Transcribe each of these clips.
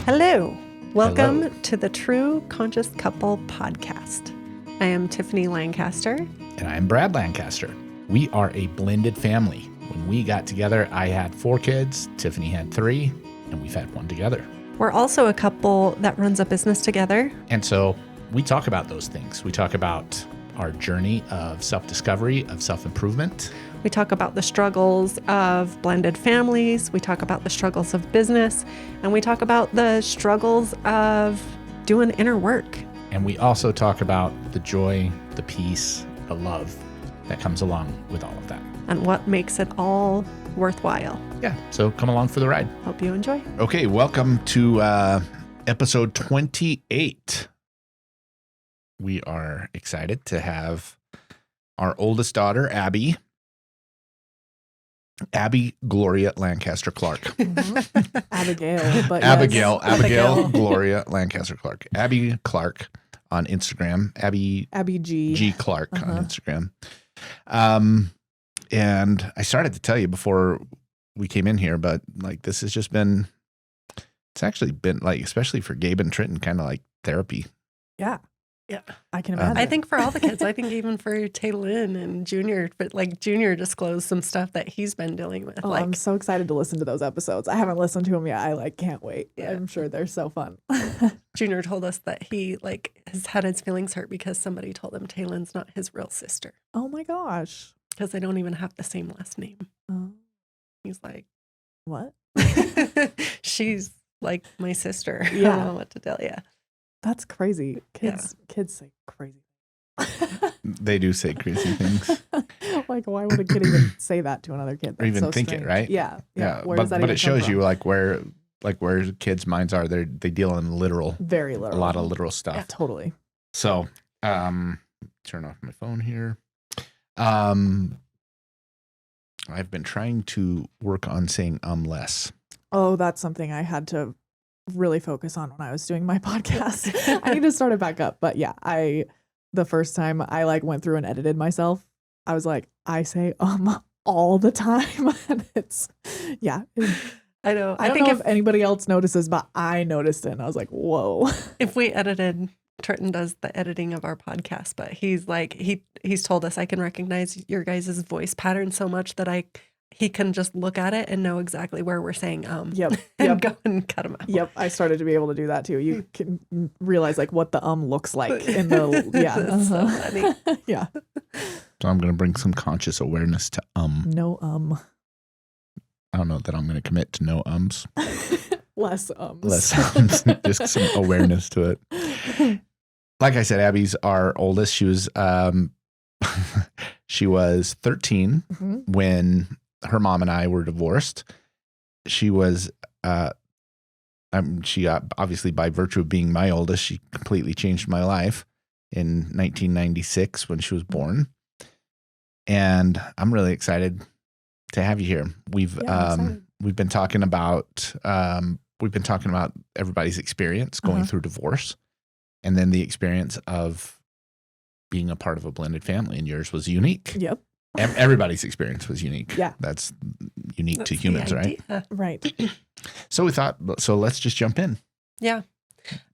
Hello. Welcome Hello. to the True Conscious Couple podcast. I am Tiffany Lancaster. And I'm Brad Lancaster. We are a blended family. When we got together, I had 4 kids, Tiffany had 3, and we've had 1 together. We're also a couple that runs a business together. And so we talk about those things. We talk about our journey of self-discovery, of self-improvement. We talk about the struggles of blended families. We talk about the struggles of business. And we talk about the struggles of doing inner work. And we also talk about the joy, the peace, the love that comes along with all of that. And what makes it all worthwhile. Yeah, so come along for the ride. Hope you enjoy. Okay, welcome to episode 28. We are excited to have our oldest daughter, Abbie Gloria Lancaster Clark. Mm-hmm. Abigail, but Abigail Abigail. Gloria Lancaster Clark. Abbie Clark on Instagram. Abbie G. Clark on Instagram. And I started to tell you before we came in here, but like this has just been, it's actually been like, especially for Gabe and Trenton, kind of like therapy. Yeah. Yeah. I can imagine. I think for all the kids, I think even for Taylin and Junior, but like Junior disclosed some stuff that he's been dealing with. Oh, like I'm so excited to listen to those episodes. I haven't listened to them yet. I can't wait. Yeah. I'm sure they're so fun. Junior told us that he has had his feelings hurt because somebody told him Taylin's not his real sister Oh my gosh. because they don't even have the same last name. Oh, He's like, what? she's like my sister. I Yeah. don't know what to tell you. That's crazy. Kids say crazy. They do say crazy things. Like, why would a kid even say that to another kid? Or That's even so think it, strange. right? Yeah. Where but does that but even it come shows from? you where kids' minds are. They deal in literal, Very a literal. lot of literal stuff. Yeah, totally. So, turn off my phone here. I've been trying to work on saying less. Oh, that's something I had to really focus on when I was doing my podcast. I need to start it back up. But yeah, the first time I went through and edited myself, I was like, I say all the time. And it's I know. I don't think know if anybody else notices, but I noticed it and I was like, whoa. if we edited, Trenton does the editing of our podcast, but he's like, he's told us I can recognize your guys' voice pattern so much that he can just look at it and know exactly where we're saying Yep. and go and cut them out. Yep. I started to be able to do that too. You can realize what the looks like in the That's so funny. Yeah. So I'm going to bring some conscious awareness to No I don't know that I'm going to commit to no ums. less ums. Less ums. Just some awareness to it. Like I said, Abbie's our oldest. She was she was 13 Mhm. when her mom and I were divorced. She was she obviously, by virtue of being my oldest, she completely changed my life in 1996 when she was born. And I'm really excited to have you here. We've been talking about everybody's experience going through divorce, and then the experience of being a part of a blended family. And yours was unique. Yep. Everybody's experience was unique. Yeah. That's unique That's to the humans, right? idea. Right. So we thought, so let's just jump in. Yeah.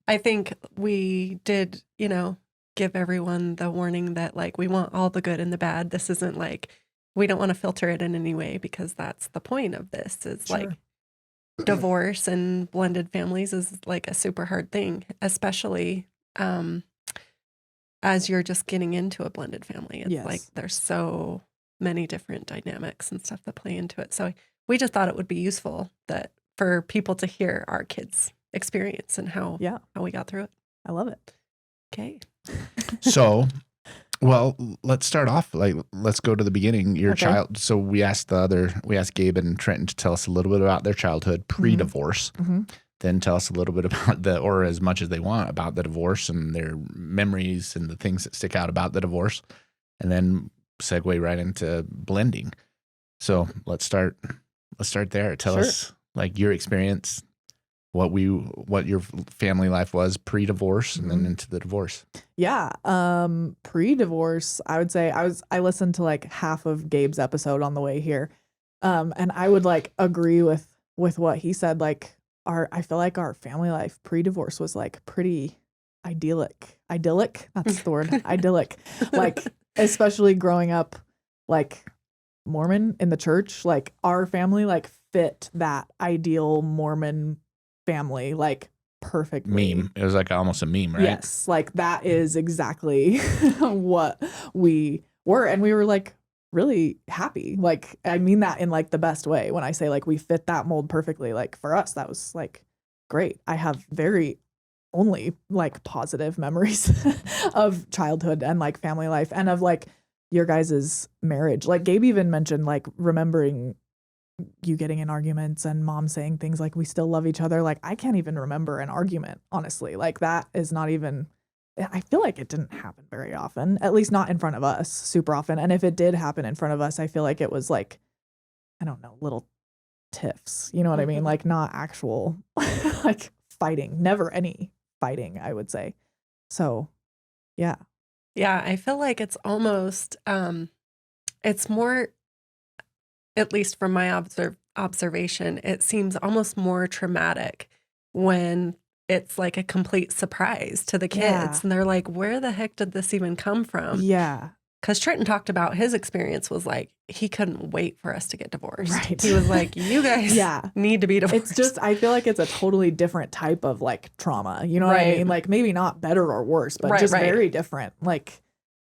I think we did, give everyone the warning that we want all the good and the bad. This isn't we don't want to filter it in any way because that's the point of this is Sure. divorce and blended families is a super hard thing, especially as you're just getting into a blended family. It's Yes. there's so many different dynamics and stuff that play into it. So we just thought it would be useful that for people to hear our kids' experience and how we got through it. I love it. Okay. So, well, let's start off. Let's go to the beginning. Your Okay. child. So we asked Gabe and Trenton to tell us a little bit about their childhood pre-divorce. Mm-hmm. Then tell us a little bit about or as much as they want about the divorce and their memories and the things that stick out about the divorce, and then segue right into blending. So let's start there. Tell Sure. us your experience, what your family life was pre-divorce and then into the divorce. Yeah. Pre-divorce, I would say I listened to half of Gabe's episode on the way here. And I would agree with what he said. I feel like our family life pre-divorce was like pretty idyllic. Idyllic? That's the word. Idyllic. Like, especially growing up like Mormon in the church, like our family like fit that ideal Mormon family like perfectly. Meme. It was like almost a meme, right? Yes, like that is exactly what we were, and we were like really happy. Like I mean that in like the best way when I say like we fit that mold perfectly. Like for us that was like great. I have very only like positive memories of childhood and like family life and of like your guys's marriage. Like Gabe even mentioned like remembering you getting in arguments and mom saying things like we still love each other. Like I can't even remember an argument, honestly. Like that is not even, I feel like it didn't happen very often, at least not in front of us super often. And if it did happen in front of us, I feel like it was like, I don't know, little tiffs, you know what I mean? Like not actual like fighting, never any fighting, I would say. So yeah. Yeah, I feel like it's almost it's more, at least from my observation, it seems almost more traumatic when it's like a complete surprise to the kids. Yeah. And they're like, where the heck did this even come from? Yeah. Because Trenton talked about his experience was like, he couldn't wait for us to get divorced. Right. He was like, you guys Yeah. need to be divorced. It's just, I feel like it's a totally different type of like trauma. You know what I Right. mean? Like maybe not better or worse, but Right, just right. very different. Like,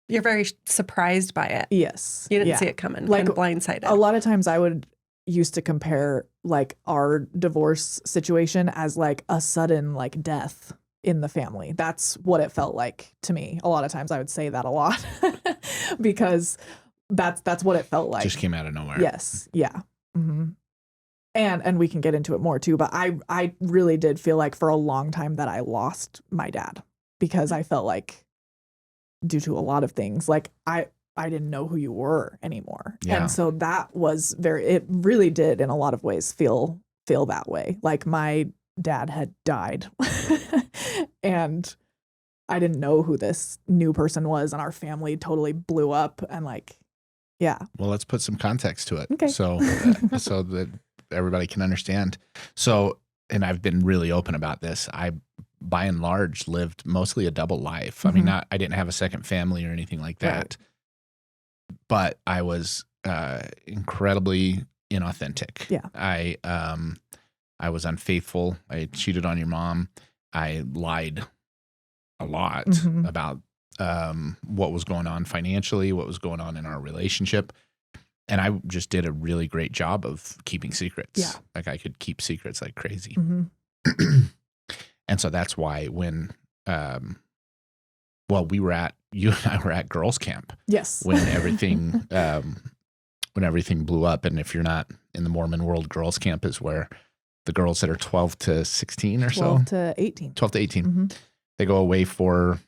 You're very surprised by it. yes. You didn't yeah. see it coming, Like, kind of blindsided. A lot of times I would used to compare like our divorce situation as like a sudden like death in the family. That's what it felt like to me. A lot of times I would say that a lot because that's what it felt like. Just came out of nowhere. Yes. Yeah. Mm-hmm. And we can get into it more too, but I really did feel like for a long time that I lost my dad because I felt like due to a lot of things, like I didn't know who you were anymore. Yeah. And so that was it really did in a lot of ways feel that way. Like my dad had died and I didn't know who this new person was and our family totally blew up and like, yeah. Well, let's put some context to it. Okay. So that everybody can understand. So, and I've been really open about this. I, by and large, lived mostly a double life. I mean, I didn't have a second family or anything like that, Right. but I was incredibly inauthentic. Yeah. I was unfaithful. I cheated on your mom. I lied a lot about what was going on financially, what was going on in our relationship. And I just did a really great job of keeping secrets. Yeah. Like I could keep secrets like crazy. Mm-hmm. And so that's why when, you and I were at girls camp Yes. when everything blew up. And if you're not in the Mormon world, girls camp is where the girls that are 12 to 16 or 12 to 18. 12 to 18, Mm-hmm. they go away for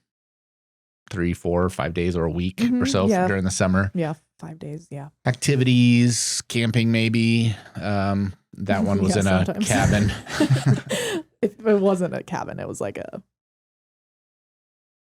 3, 4, 5 days or a week or so during the summer. Yeah. 5 days. Yeah. Activities, camping, maybe. That one was Yeah, in a sometimes. cabin. It wasn't a cabin. It was like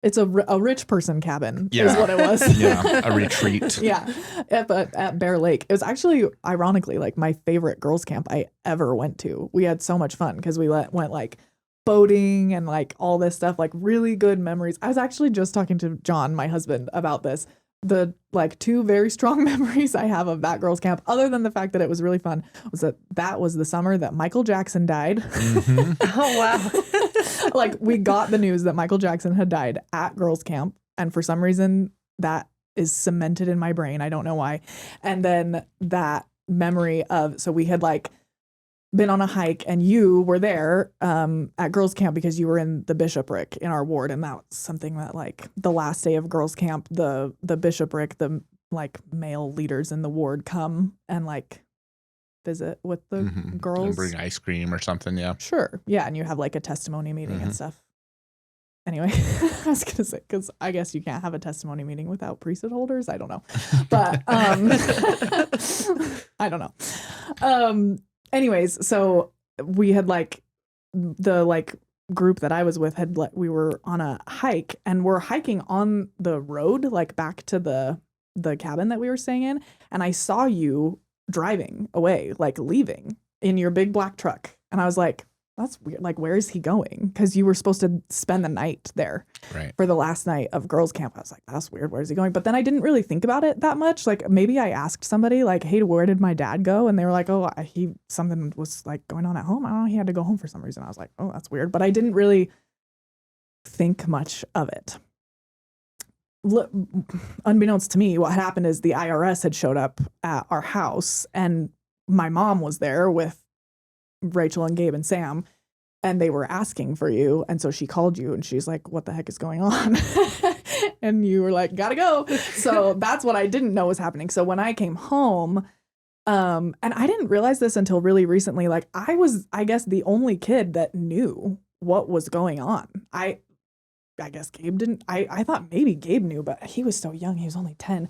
it's a rich person cabin is what it was. Yeah, a retreat. Yeah. At Bear Lake. It was actually, ironically, like my favorite girls camp I ever went to. We had so much fun because we went like boating and like all this stuff, like really good memories. I was actually just talking to John, my husband, about this. The like 2 very strong memories I have of that girls camp, other than the fact that it was really fun, was that was the summer that Michael Jackson died. Mm-hmm. Oh, wow. Like we got the news that Michael Jackson had died at girls camp. And for some reason that is cemented in my brain. I don't know why. And then that memory of, so we had like been on a hike and you were there at girls camp because you were in the bishopric in our ward. And that was something that like the last day of girls camp, the bishopric, the like male leaders in the ward come and like visit with the girls. And bring ice cream or something. Yeah. Sure. Yeah. And you have like a testimony meeting and stuff. Anyway, I was going to say, because I guess you can't have a testimony meeting without priesthood holders. I don't know. But I don't know. Anyways, so we had like the like group that I was with had like we were on a hike and we're hiking on the road like back to the cabin that we were staying in, and I saw you driving away, like leaving in your big black truck, and I was like, that's weird. Like, where is he going? Because you were supposed to spend the night there Right. for the last night of girls' camp. I was like, that's weird. Where is he going? But then I didn't really think about it that much. Like, maybe I asked somebody, like, hey, where did my dad go? And they were like, oh, something was like going on at home. I don't know. He had to go home for some reason. I was like, oh, that's weird. But I didn't really think much of it. Unbeknownst to me, what had happened is the IRS had showed up at our house, and my mom was there with Rachel and Gabe and Sam, and they were asking for you. And so she called you and she's like, what the heck is going on? And you were like, gotta go. So that's what I didn't know was happening. So when I came home, and I didn't realize this until really recently, like I was, I guess, the only kid that knew what was going on. I guess Gabe didn't. I thought maybe Gabe knew, but he was so young. He was only 10.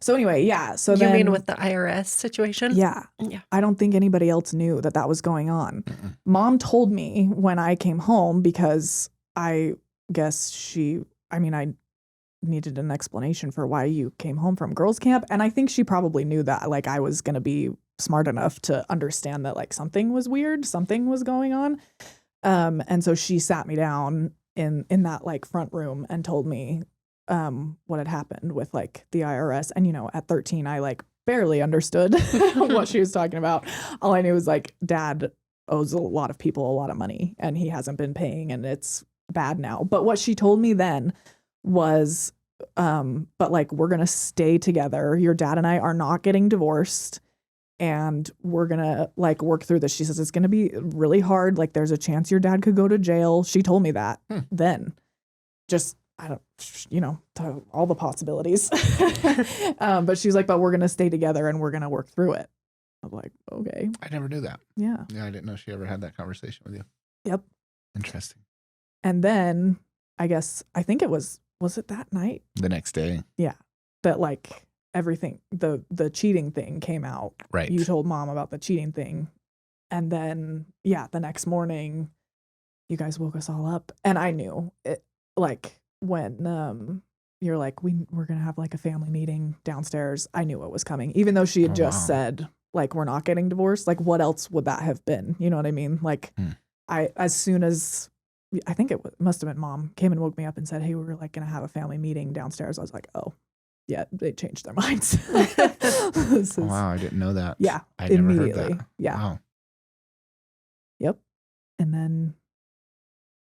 So anyway, yeah. So you mean with the IRS situation? Yeah. Yeah. I don't think anybody else knew that was going on. Mom told me when I came home because I guess I needed an explanation for why you came home from girls' camp. And I think she probably knew that like I was going to be smart enough to understand that like something was weird, something was going on. And so she sat me down in that like front room and told me what had happened with like the IRS. And, at 13, I like barely understood what she was talking about. All I knew was like dad owes a lot of people a lot of money and he hasn't been paying and it's bad now. But what she told me then was, but like, we're going to stay together. Your dad and I are not getting divorced. And we're going to like work through this. She says, it's going to be really hard. Like there's a chance your dad could go to jail. She told me that then. Just, I don't, all the possibilities. But she's like, but we're going to stay together and we're going to work through it. I'm like, okay. I never knew that. Yeah. Yeah, I didn't know she ever had that conversation with you. Yep. Interesting. And then I think it was it that night? The next day. Yeah. That like everything, the cheating thing came out. Right. You told mom about the cheating thing. And then, yeah, the next morning, you guys woke us all up. And I knew it, like when you're like, we're going to have like a family meeting downstairs. I knew it was coming, even though she had just said, like, we're not getting divorced. Like, what else would that have been? You know what I mean? Like, as soon as, I think it must have been mom came and woke me up and said, hey, we were like going to have a family meeting downstairs. I was like, oh, yeah, they changed their minds. Wow, I didn't know that. Yeah, I never immediately. heard that. Yeah. Wow. Yep. And then,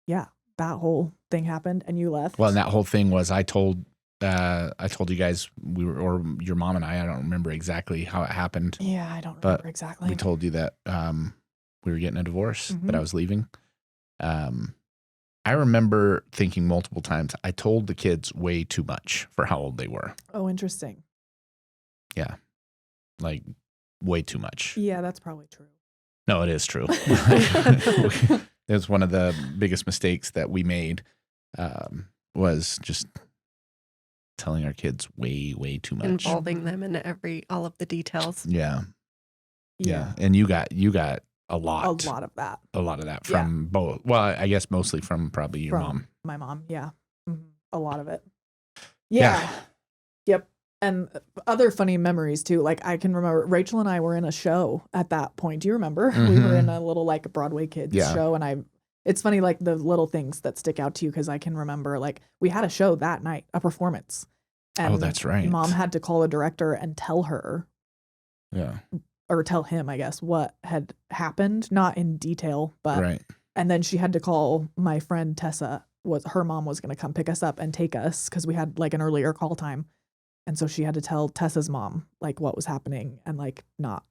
yeah, that whole thing happened and you left. Well, and that whole thing was I told you guys or your mom and I don't remember exactly how it happened. Yeah, I don't remember exactly. We told you that we were getting a divorce, that I was leaving. I remember thinking multiple times, I told the kids way too much for how old they were. Oh, interesting. Yeah. Like way too much. Yeah, that's probably true. No, it is true. It was one of the biggest mistakes that we made was just telling our kids way, way too much. Involving them in all of the details. Yeah. And you got a lot of that. A lot of that from both. Well, I guess mostly from probably your mom. My mom. Yeah. A lot of it. Yeah. Yep. And other funny memories too. Like I can remember Rachel and I were in a show at that point. Do you remember? We were in a little like Broadway Kids show. And it's funny, like the little things that stick out to you. Cause I can remember like we had a show that night, a performance. And that's right. Mom had to call a director and tell her. Yeah. Or tell him, I guess, what had happened. Not in detail, but. Right. And then she had to call my friend Tessa. Her mom was going to come pick us up and take us because we had like an earlier call time. And so she had to tell Tessa's mom like what was happening and like not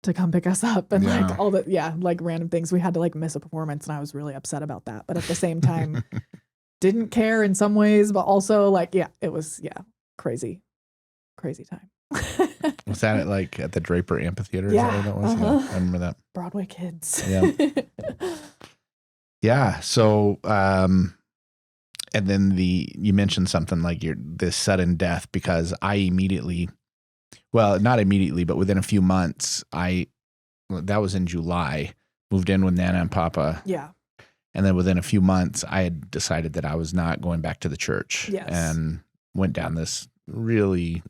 to come pick us up and like all the, like random things. We had to like miss a performance and I was really upset about that. But at the same time, didn't care in some ways, but also like, it was, crazy time. Was that at the Draper Amphitheater? Yeah. Is that what that was? Yeah, I remember that. Broadway Kids. Yeah. Yeah. So, and then you mentioned something like this sudden death because I immediately, well, not immediately, but within a few months, that was in July, moved in with Nana and Papa. Yeah. And then within a few months, I had decided that I was not going back to the church. Yes. And went down this really,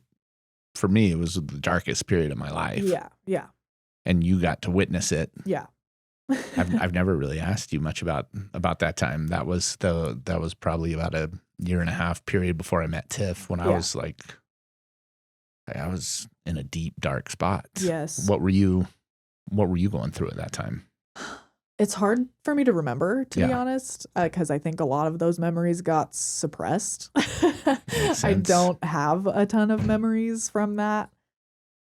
for me, it was the darkest period of my life. Yeah. Yeah. And you got to witness it. Yeah. I've never really asked you much about that time. That was probably about a year and a half period before I met Tiff, when I Yeah. was like, I was in a deep, dark spot. Yes. What were you going through at that time? It's hard for me to remember, to be Yeah. honest, because I think a lot of those memories got suppressed. I sense. don't have a ton of memories from that.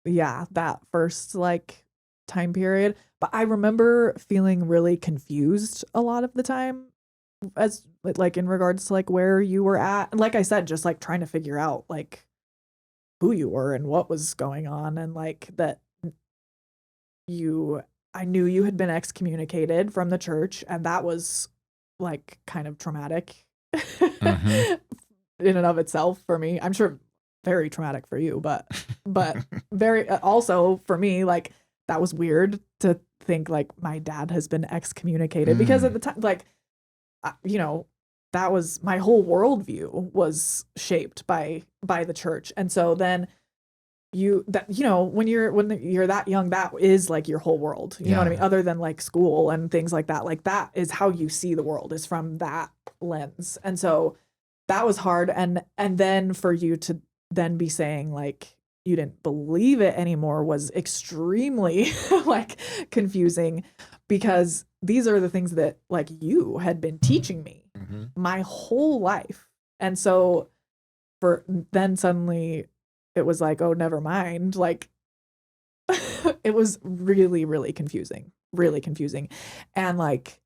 Yeah, that first like time period. But I remember feeling really confused a lot of the time, as like in regards to like where you were at. And like I said, just like trying to figure out like who you were and what was going on, and like that I knew you had been excommunicated from the church, and that was like kind of traumatic Mhm. in and of itself for me. I'm sure very traumatic for you, but very also for me, like that was weird to think like my dad has been excommunicated, because at the time, like you know, that was my whole worldview was shaped by the church. And so then when you're that young, that is like your whole world, you know what I mean, other than like school and things like that. Like that is how you see the world, is from that lens. And so that was hard. And then for you to then be saying like you didn't believe it anymore was extremely like confusing, because these are the things that like you had been teaching me my whole life. And so for then suddenly it was like, oh, never mind. Like it was really, really confusing, and like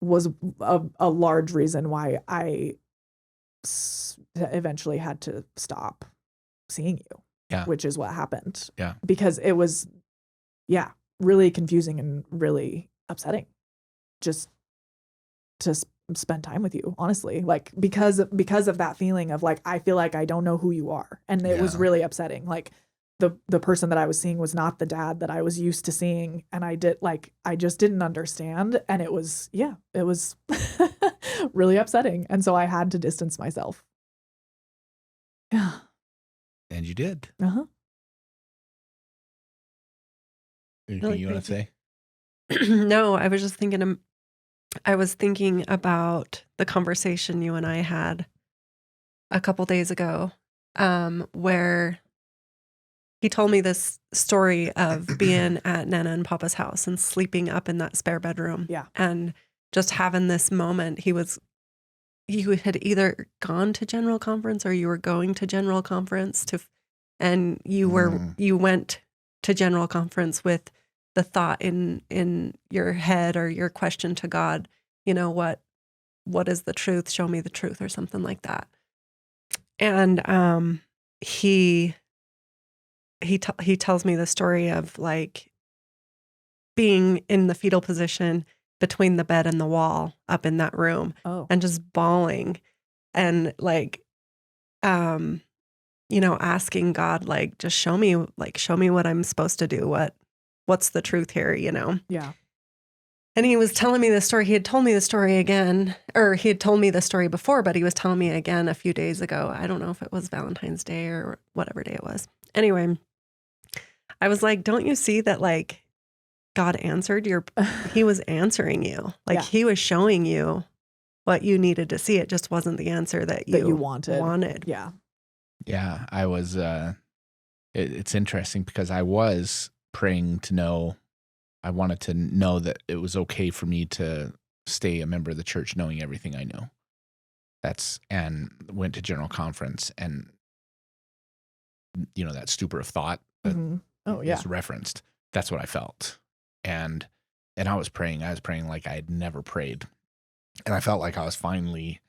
was a large reason why I eventually had to stop seeing you. Yeah. Which is what happened. Yeah. Because it was, really confusing and really upsetting just to spend time with you, honestly, like because of that feeling of like, I feel like I don't know who you are. And it was really upsetting. Like the person that I was seeing was not the dad that I was used to seeing. And I just didn't understand. And it was really upsetting. And so I had to distance myself. Yeah. And you did. Uh-huh. Anything you want to say? No, I was just thinking, I was thinking about the conversation you and I had a couple days ago, where he told me this story of being at Nana and Papa's house and sleeping up in that spare bedroom. Yeah. And just having this moment. You had either gone to general conference or you were going to general conference and you went to general conference with the thought in your head, or your question to God, what is the truth? Show me the truth, or something like that. And he tells me the story of like being in the fetal position between the bed and the wall up in that room, and just bawling and like asking God, like, just show me what I'm supposed to do, what's the truth here, Yeah. And he was telling me this story. He had told me the story again, or he had told me the story before, but he was telling me again a few days ago. I don't know if it was Valentine's Day or whatever day it was. Anyway, I was like, don't you see that like God answered he was answering you. Like he was showing you what you needed to see. It just wasn't the answer that you wanted. Yeah. Yeah. I was, it's interesting because I was praying to know, I wanted to know that it was okay for me to stay a member of the church knowing everything I know. And went to general conference, and, that stupor of thought that is referenced. That's what I felt. And I was praying like I had never prayed. And I felt like I was finally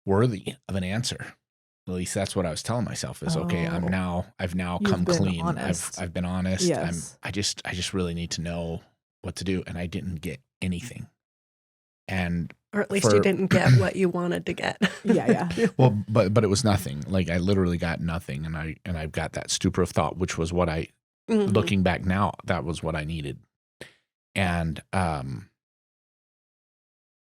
worthy of an answer. At least that's what I was telling myself is, okay, I've now come clean. Honest. I've been honest. Yes. I just really need to know what to do. And I didn't get anything. Or at least you didn't get what you wanted to get. Yeah. Well, but it was nothing. Like I literally got nothing. And I've got that stupor of thought, which was what looking back now, that was what I needed. And,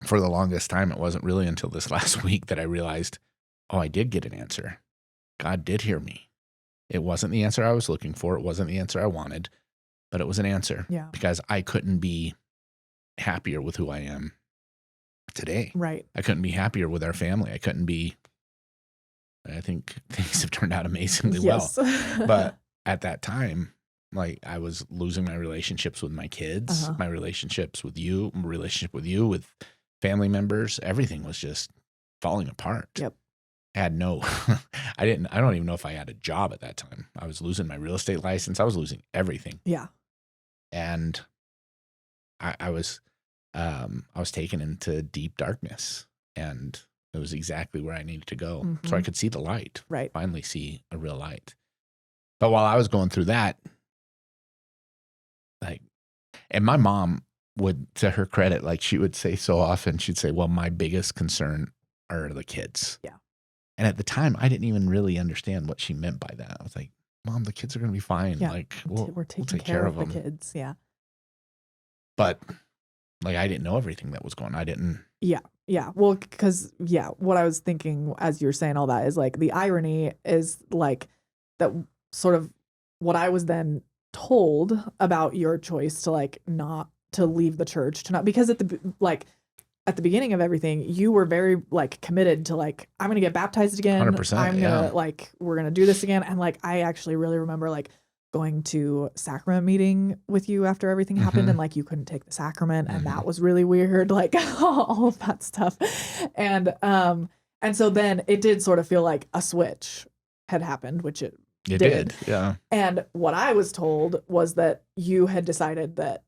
for the longest time, it wasn't really until this last week that I realized, I did get an answer. God did hear me. It wasn't the answer I was looking for. It wasn't the answer I wanted, but it was an answer. Yeah. Because I couldn't be happier with who I am today. Right. I couldn't be happier with our family. I think things have turned out amazingly Yes. well. But at that time, like I was losing my relationships with my kids, my relationships with you, my relationship with you, with family members. Everything was just falling apart. Yep. I had I don't even know if I had a job at that time. I was losing my real estate license. I was losing everything. Yeah. And I was taken into deep darkness, and it was exactly where I needed to go. So I could see the light, Right. finally see a real light. But while I was going through that, and my mom would, to her credit, like she would say so often, she'd say, well, my biggest concern are the kids. Yeah. And at the time, I didn't even really understand what she meant by that. I was like, Mom, the kids are going to be fine. Yeah. Like, We're we'll taking take care of them. the kids. Yeah. But like, I didn't know everything that was going on. I didn't. Yeah. Yeah. Well, because, what I was thinking as you're saying all that is like the irony is like that sort of what I was then told about your choice to like not to leave the church, to not, because at the beginning of everything, you were very like committed to like, I'm going to get baptized again. 100%, I'm going to like, we're going to do this again. And like, I actually really remember like going to sacrament meeting with you after everything happened, and like you couldn't take the sacrament, and that was really weird, like all of that stuff. And so then it did sort of feel like a switch had happened, which it did. Yeah. And what I was told was that you had decided that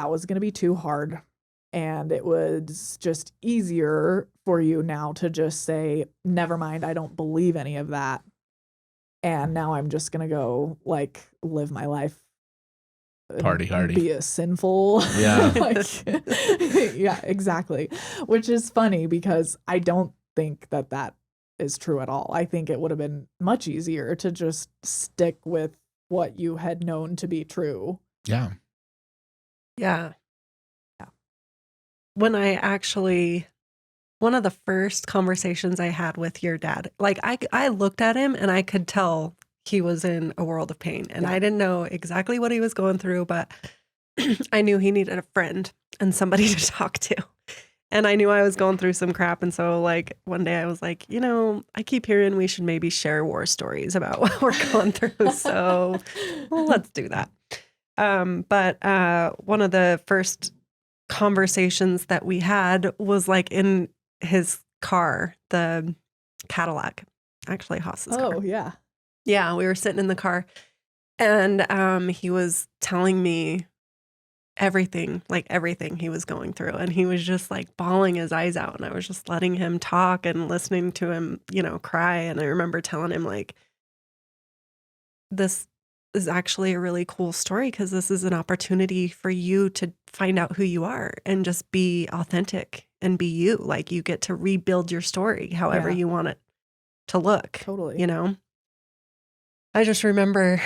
was going to be too hard, and it was just easier for you now to just say, never mind, I don't believe any of that. And now I'm just going to go like live my life. Party hardy. Be a sinful. Yeah. Yeah, exactly. Which is funny because I don't think that is true at all. I think it would have been much easier to just stick with what you had known to be true. Yeah. Yeah. When one of the first conversations I had with your dad, like I looked at him and I could tell he was in a world of pain, and I didn't know exactly what he was going through, but I knew he needed a friend and somebody to talk to. And I knew I was going through some crap. And so like one day I was like, I keep hearing we should maybe share war stories about what we're going through. So let's do that. But one of the first conversations that we had was like in his car, the Cadillac, actually Haas's car. Oh, yeah. Yeah, we were sitting in the car, and he was telling me everything he was going through, and he was just like bawling his eyes out, and I was just letting him talk and listening to him, cry. And I remember telling him like, this is actually a really cool story because this is an opportunity for you to find out who you are and just be authentic and be you. Like you get to rebuild your story however you want it to look. Totally. I just remember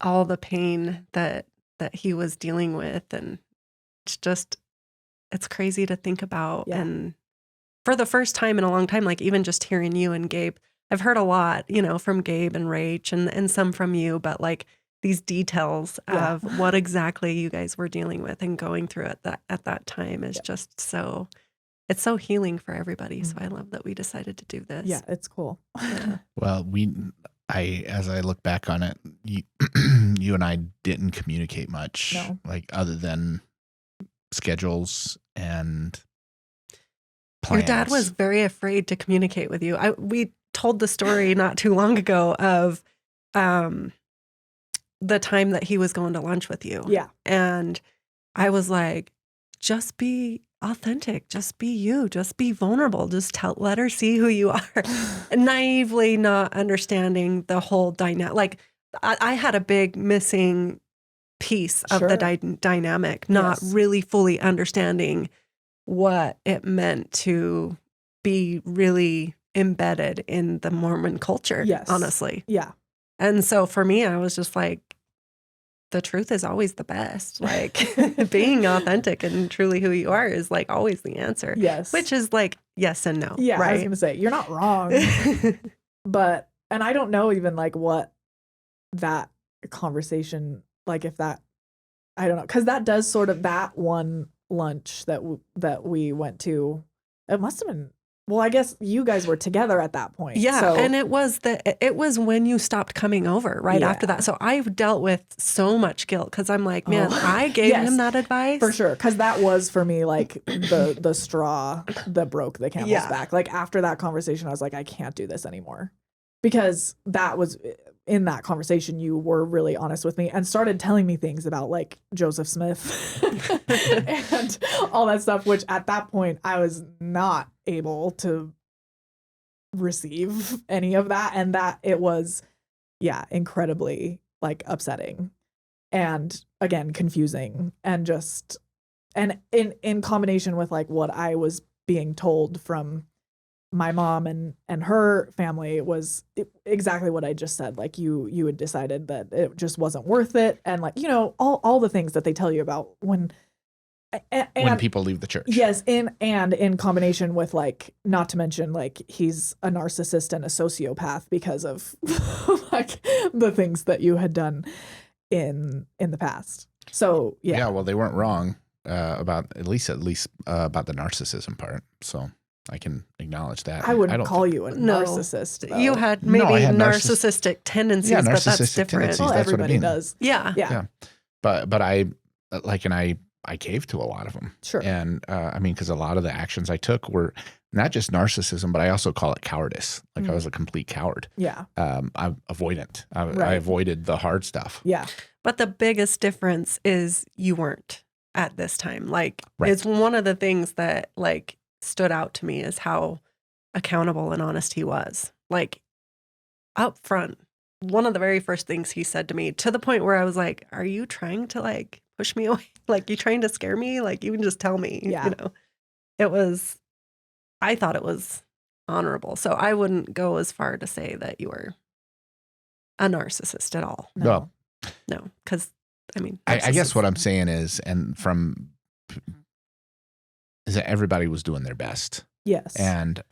all the pain that he was dealing with, and it's crazy to think about. Yeah. And for the first time in a long time, like even just hearing you and Gabe, I've heard a lot, from Gabe and Rach and some from you, but like these details of what exactly you guys were dealing with and going through at that time is just so, it's so healing for everybody. So I love that we decided to do this. Yeah, it's cool. Yeah. Well, as I look back on it, you and I didn't communicate much, like other than schedules and plans. Your dad was very afraid to communicate with you. We told the story not too long ago of the time that he was going to lunch with you. Yeah. And I was like, just be authentic, just be you, just be vulnerable, just let her see who you are. Naively not understanding the whole dynamic. Like I had a big missing piece of the dynamic, not really fully understanding what it meant to be really embedded in the Mormon culture, honestly. Yeah. And so for me, I was just like, the truth is always the best. Like being authentic and truly who you are is like always the answer. Yes. Which is like yes and no. Yeah. Right? I was going to say, you're not wrong. And I don't know even like what that conversation like if that, I don't know, because that does sort of, that one lunch that we went to, it must have been, well, I guess you guys were together at that point. Yeah, so, and it was when you stopped coming over right after Yeah. that. So I've dealt with so much guilt because I'm like, man, Oh. I gave Yes, him that advice. for sure, because that was for me like the straw that broke the camel's Yeah. back. Like after that conversation, I was like, I can't do this anymore, because that was in that conversation you were really honest with me and started telling me things about like Joseph Smith and all that stuff, which at that point I was not able to receive any of that, and that it was incredibly like upsetting and again confusing, and just, and in combination with like what I was being told from my mom and her family was exactly what I just said. Like you had decided that it just wasn't worth it, and like, you know, all the things that they tell you about when people leave the church. Yes, in combination with like, not to mention like he's a narcissist and a sociopath because of like the things that you had done in the past. So yeah, Well, they weren't wrong about at least about the narcissism part. So I can acknowledge that. I wouldn't call think- you a No. You narcissist. Though. had No, maybe I had narcissistic tendencies, Yeah, but that's narcissistic different. tendencies. well, That's what I everybody mean. does. Yeah. Yeah, But I like, and I caved to a lot of them. sure. And I mean, because a lot of the actions I took were not just narcissism, but I also call it cowardice. Like I was a complete coward. Yeah, I'm avoidant. I Right. avoided the hard stuff. yeah, But the biggest difference is you weren't at this time. Like, Right. it's one of the things that like stood out to me is how accountable and honest he was. Like, up front, one of the very first things he said to me, to the point where I was like, are you trying to like push me away? Like, you trying to scare me? Like, you can just tell me, Yeah. you know? I thought it was honorable. So I wouldn't go as far to say that you were a narcissist at all. no. Well, No, because I mean, I guess what I'm narcissists- saying is that everybody was doing their best. Yes. And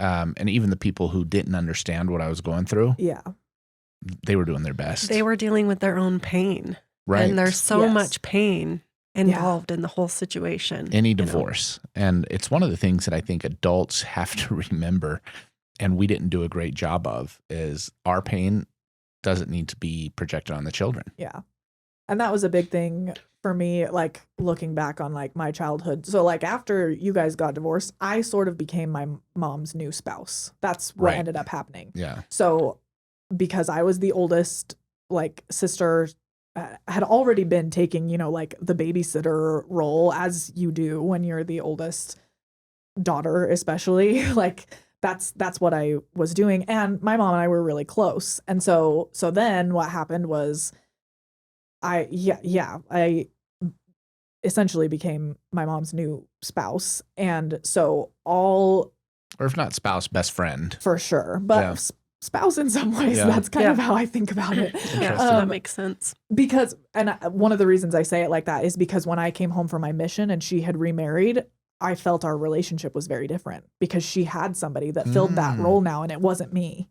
even the people who didn't understand what I was going through, Yeah. they were doing their best. they were dealing with their own pain. right. And there's so Yes. much pain involved in the whole situation. Any you know? divorce. And it's one of the things that I think adults have to remember, and we didn't do a great job of, is our pain doesn't need to be projected on the children. Yeah. And that was a big thing for me, like looking back on like my childhood. So like after you guys got divorced, I sort of became my mom's new spouse. That's what Right. ended up happening. Yeah. So because I was the oldest, like sister had already been taking, you know, like the babysitter role, as you do when you're the oldest daughter, especially. Like that's what I was doing. And my mom and I were really close. And so then what happened was I essentially became my mom's new spouse. And so all, Or if not spouse, best friend. for sure, but Yeah. spouse in some ways, Yeah. that's kind of Yeah. how I think about it. Yeah, Interesting. that makes sense. Because, and one of the reasons I say it like that is because when I came home from my mission and she had remarried, I felt our relationship was very different because she had somebody that filled that Mm. role now, and it wasn't me.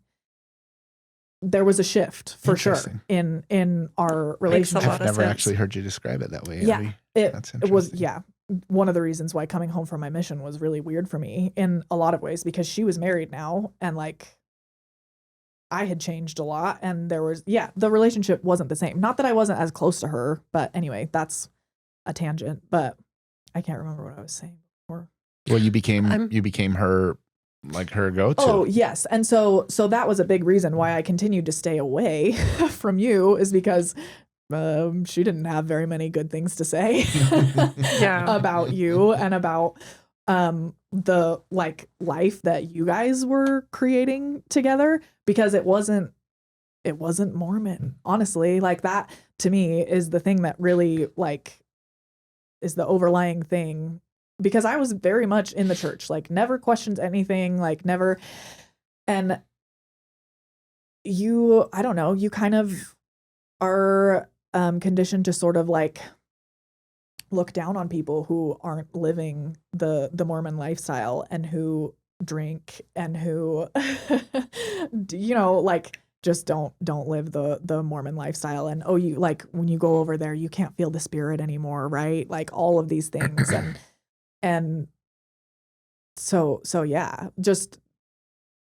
There was a shift for sure Interesting. in our Makes a relationship. lot I've of never sense. actually heard you describe it that way. Yeah. Abbie. That's It was, interesting. one of the reasons why coming home from my mission was really weird for me in a lot of ways, because she was married now and like I had changed a lot, and there was, the relationship wasn't the same. Not that I wasn't as close to her, but anyway, that's a tangent, but I can't remember what I was saying before. Well, you became I'm- her, like her go-to. Oh, yes. And so that was a big reason why I continued to stay away from you, is because she didn't have very many good things to say Yeah. about you and about the like life that you guys were creating together, because it wasn't Mormon, honestly. Like that to me is the thing that really like is the overlying thing, because I was very much in the church, like never questioned anything, like never. And you, I don't know, you kind of are conditioned to sort of like look down on people who aren't living the Mormon lifestyle and who drink and who you know, like just don't live the Mormon lifestyle. And, oh, you like when you go over there, you can't feel the spirit anymore. Right. Like all of these things. And so yeah, just,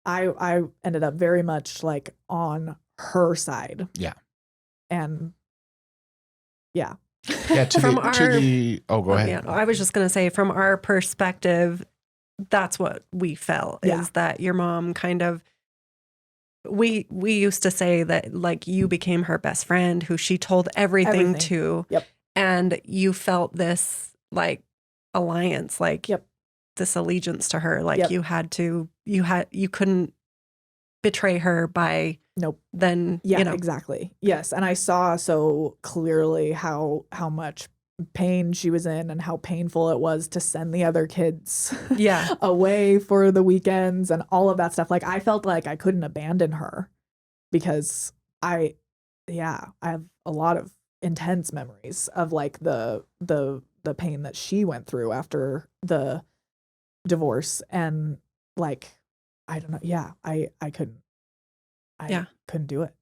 I ended up very much like on her side. Yeah. And yeah. Yeah. From Oh, go ahead. Yeah, I was just going to say, from our perspective, that's what we felt, is that your mom kind of, we used to say that like you became her best friend who she told everything to. Yep. And you felt this like alliance, like Yep. this allegiance to her. Like Yep. you couldn't betray her by Nope. then, Yeah, you know. exactly. Yes. And I saw so clearly how much pain she was in and how painful it was to send the other kids Yeah. away for the weekends and all of that stuff. Like I felt like I couldn't abandon her because I have a lot of intense memories of like the pain that she went through after the divorce. And like, I don't know. Yeah, I couldn't. Couldn't do it.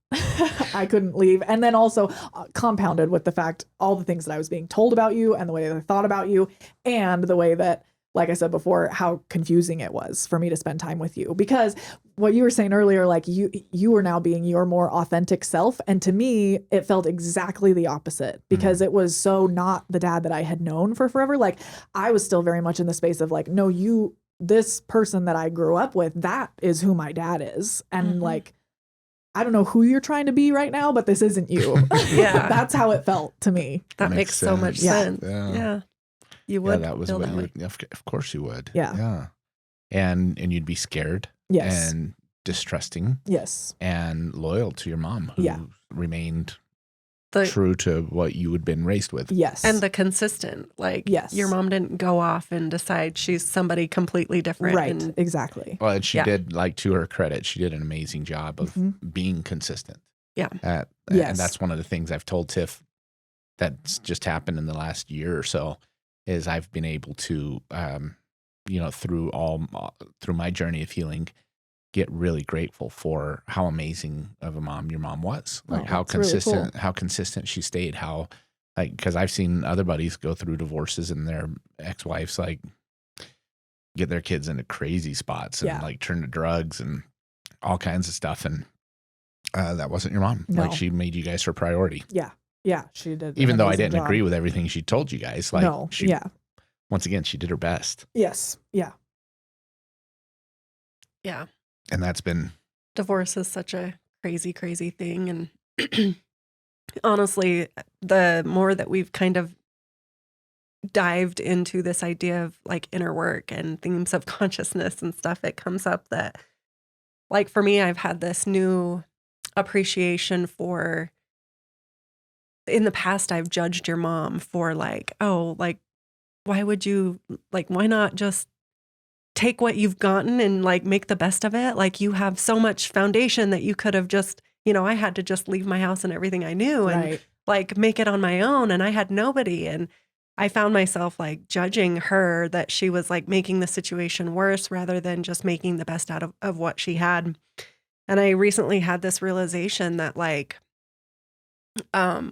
I couldn't leave. And then also compounded with the fact, all the things that I was being told about you and the way that I thought about you and the way that, like I said before, how confusing it was for me to spend time with you. Because what you were saying earlier, like you were now being your more authentic self. And to me, it felt exactly the opposite because it was so not the dad that I had known for forever. Like I was still very much in the space of like, no, this person that I grew up with, that is who my dad is. And like, I don't know who you're trying to be right now, but this isn't you. Yeah. That's how it felt to me. That makes so much sense. Yeah. You would. That was feel what that you way. would. Of course you would. Yeah. Yeah. And you'd be scared. Yes. And distrusting. Yes. And loyal to your mom, who remained true to what you had been raised with. Yes. And the consistent, like, your mom didn't go off and decide she's somebody completely different. Right. And, exactly. Well, and she did, like, to her credit, she did an amazing job of being consistent. Yeah. And that's one of the things I've told Tiff that's just happened in the last year or so is I've been able to, through my journey of healing, get really grateful for how amazing of a mom your mom was. Like how consistent, really cool. how consistent she stayed, how like, cause I've seen other buddies go through divorces and their ex-wives like get their kids into crazy spots and like turn to drugs and all kinds of stuff. And that wasn't your mom. No. Like she made you guys her priority. Yeah. Yeah. She did. Even though I didn't agree with everything she told you guys. Like once again, she did her best. Yes. Yeah. Yeah. And that's been. Divorce is such a crazy, crazy thing. And honestly, the more that we've kind of dived into this idea of like inner work and themes of consciousness and stuff, it comes up that, like, for me, I've had this new appreciation for, in the past, I've judged your mom for like, oh, like, why would you, like, why not just take what you've gotten and like make the best of it? Like, you have so much foundation that you could have just, I had to just leave my house and everything I knew and like make it on my own. And I had nobody. And I found myself like judging her that she was like making the situation worse rather than just making the best out of what she had. And I recently had this realization that like,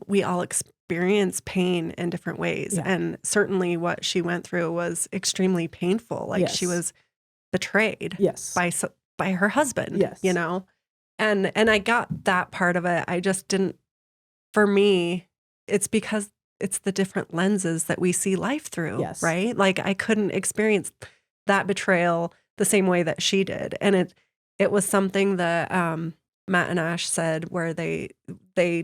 we all experience pain in different ways. Yeah. And certainly what she went through was extremely painful. Like she was betrayed by her husband, and I got that part of it. I just didn't, for me, it's because it's the different lenses that we see life through, right? Like I couldn't experience that betrayal the same way that she did. And it was something that Matt and Ash said where they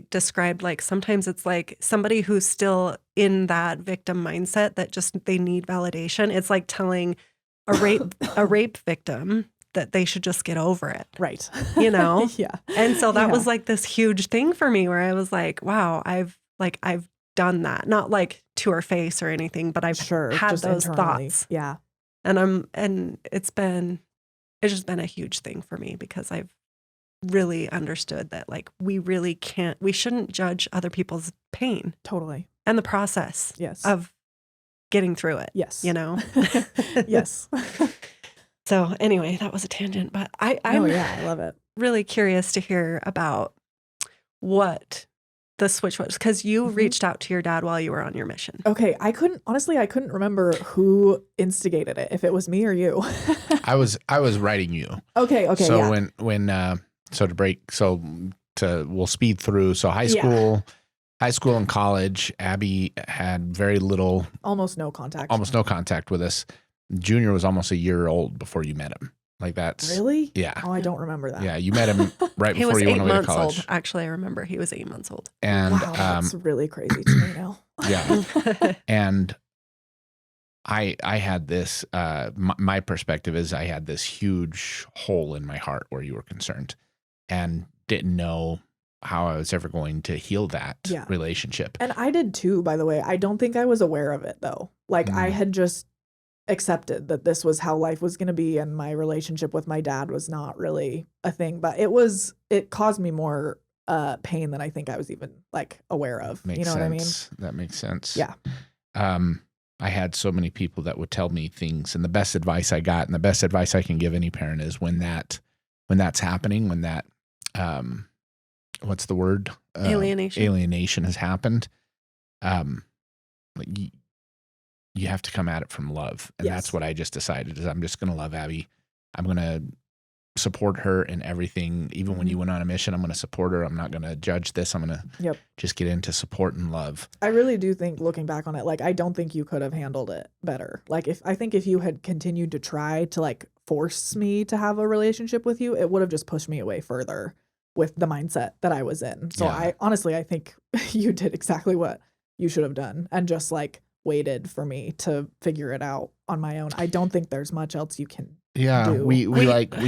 described like sometimes it's like somebody who's still in that victim mindset that just they need validation. It's like telling a rape victim that they should just get over it. Right. Yeah. And so that was like this huge thing for me where I was like, wow, I've done that. Not like to her face or anything, but I've had those internally. Thoughts. Yeah. And it's just been a huge thing for me because I've really understood that like we shouldn't judge other people's pain. Totally. And the process of getting through it. Yes. Yes. So anyway, that was a tangent, but I love it. really curious to hear about what the switch was, because you Mhm. reached out to your dad while you were on your mission. Okay, I couldn't remember who instigated it, if it was me or you. I was writing you. Okay, So yeah. we'll speed through. So high school and college, Abbie had very little, Almost no contact. almost no contact with us. Junior was almost a year old before you met him. Like that's Really? yeah. Oh, I don't remember that. Yeah, you met him right He before was you 8 went away to months college. old. Actually, I remember he was 8 months old. And Wow, that's really crazy to me now. yeah. And I had this, my perspective is I had this huge hole in my heart where you were concerned and didn't know how I was ever going to heal that Yeah. relationship. And I did too, by the way. I don't think I was aware of it though. Like I had just accepted that this was how life was going to be, and my relationship with my dad was not really a thing, but it caused me more pain than I think I was even like aware of. Makes you know sense. what I mean? That makes sense. Yeah. I had so many people that would tell me things, and the best advice I got, and the best advice I can give any parent is when that's happening, when that what's the word? Alienation has happened. Like you have to come at it from love. And that's what I just decided is I'm just going to love Abbie. I'm going to support her in everything. Even when you went on a mission, I'm going to support her. I'm not going to judge this. I'm going to just get into support and love. I really do think, looking back on it, like, I don't think you could have handled it better. Like, I think if you had continued to try to like force me to have a relationship with you, it would have just pushed me away further with the mindset that I was in. So I think you did exactly what you should have done and just like waited for me to figure it out on my own. I don't think there's much else you can do. We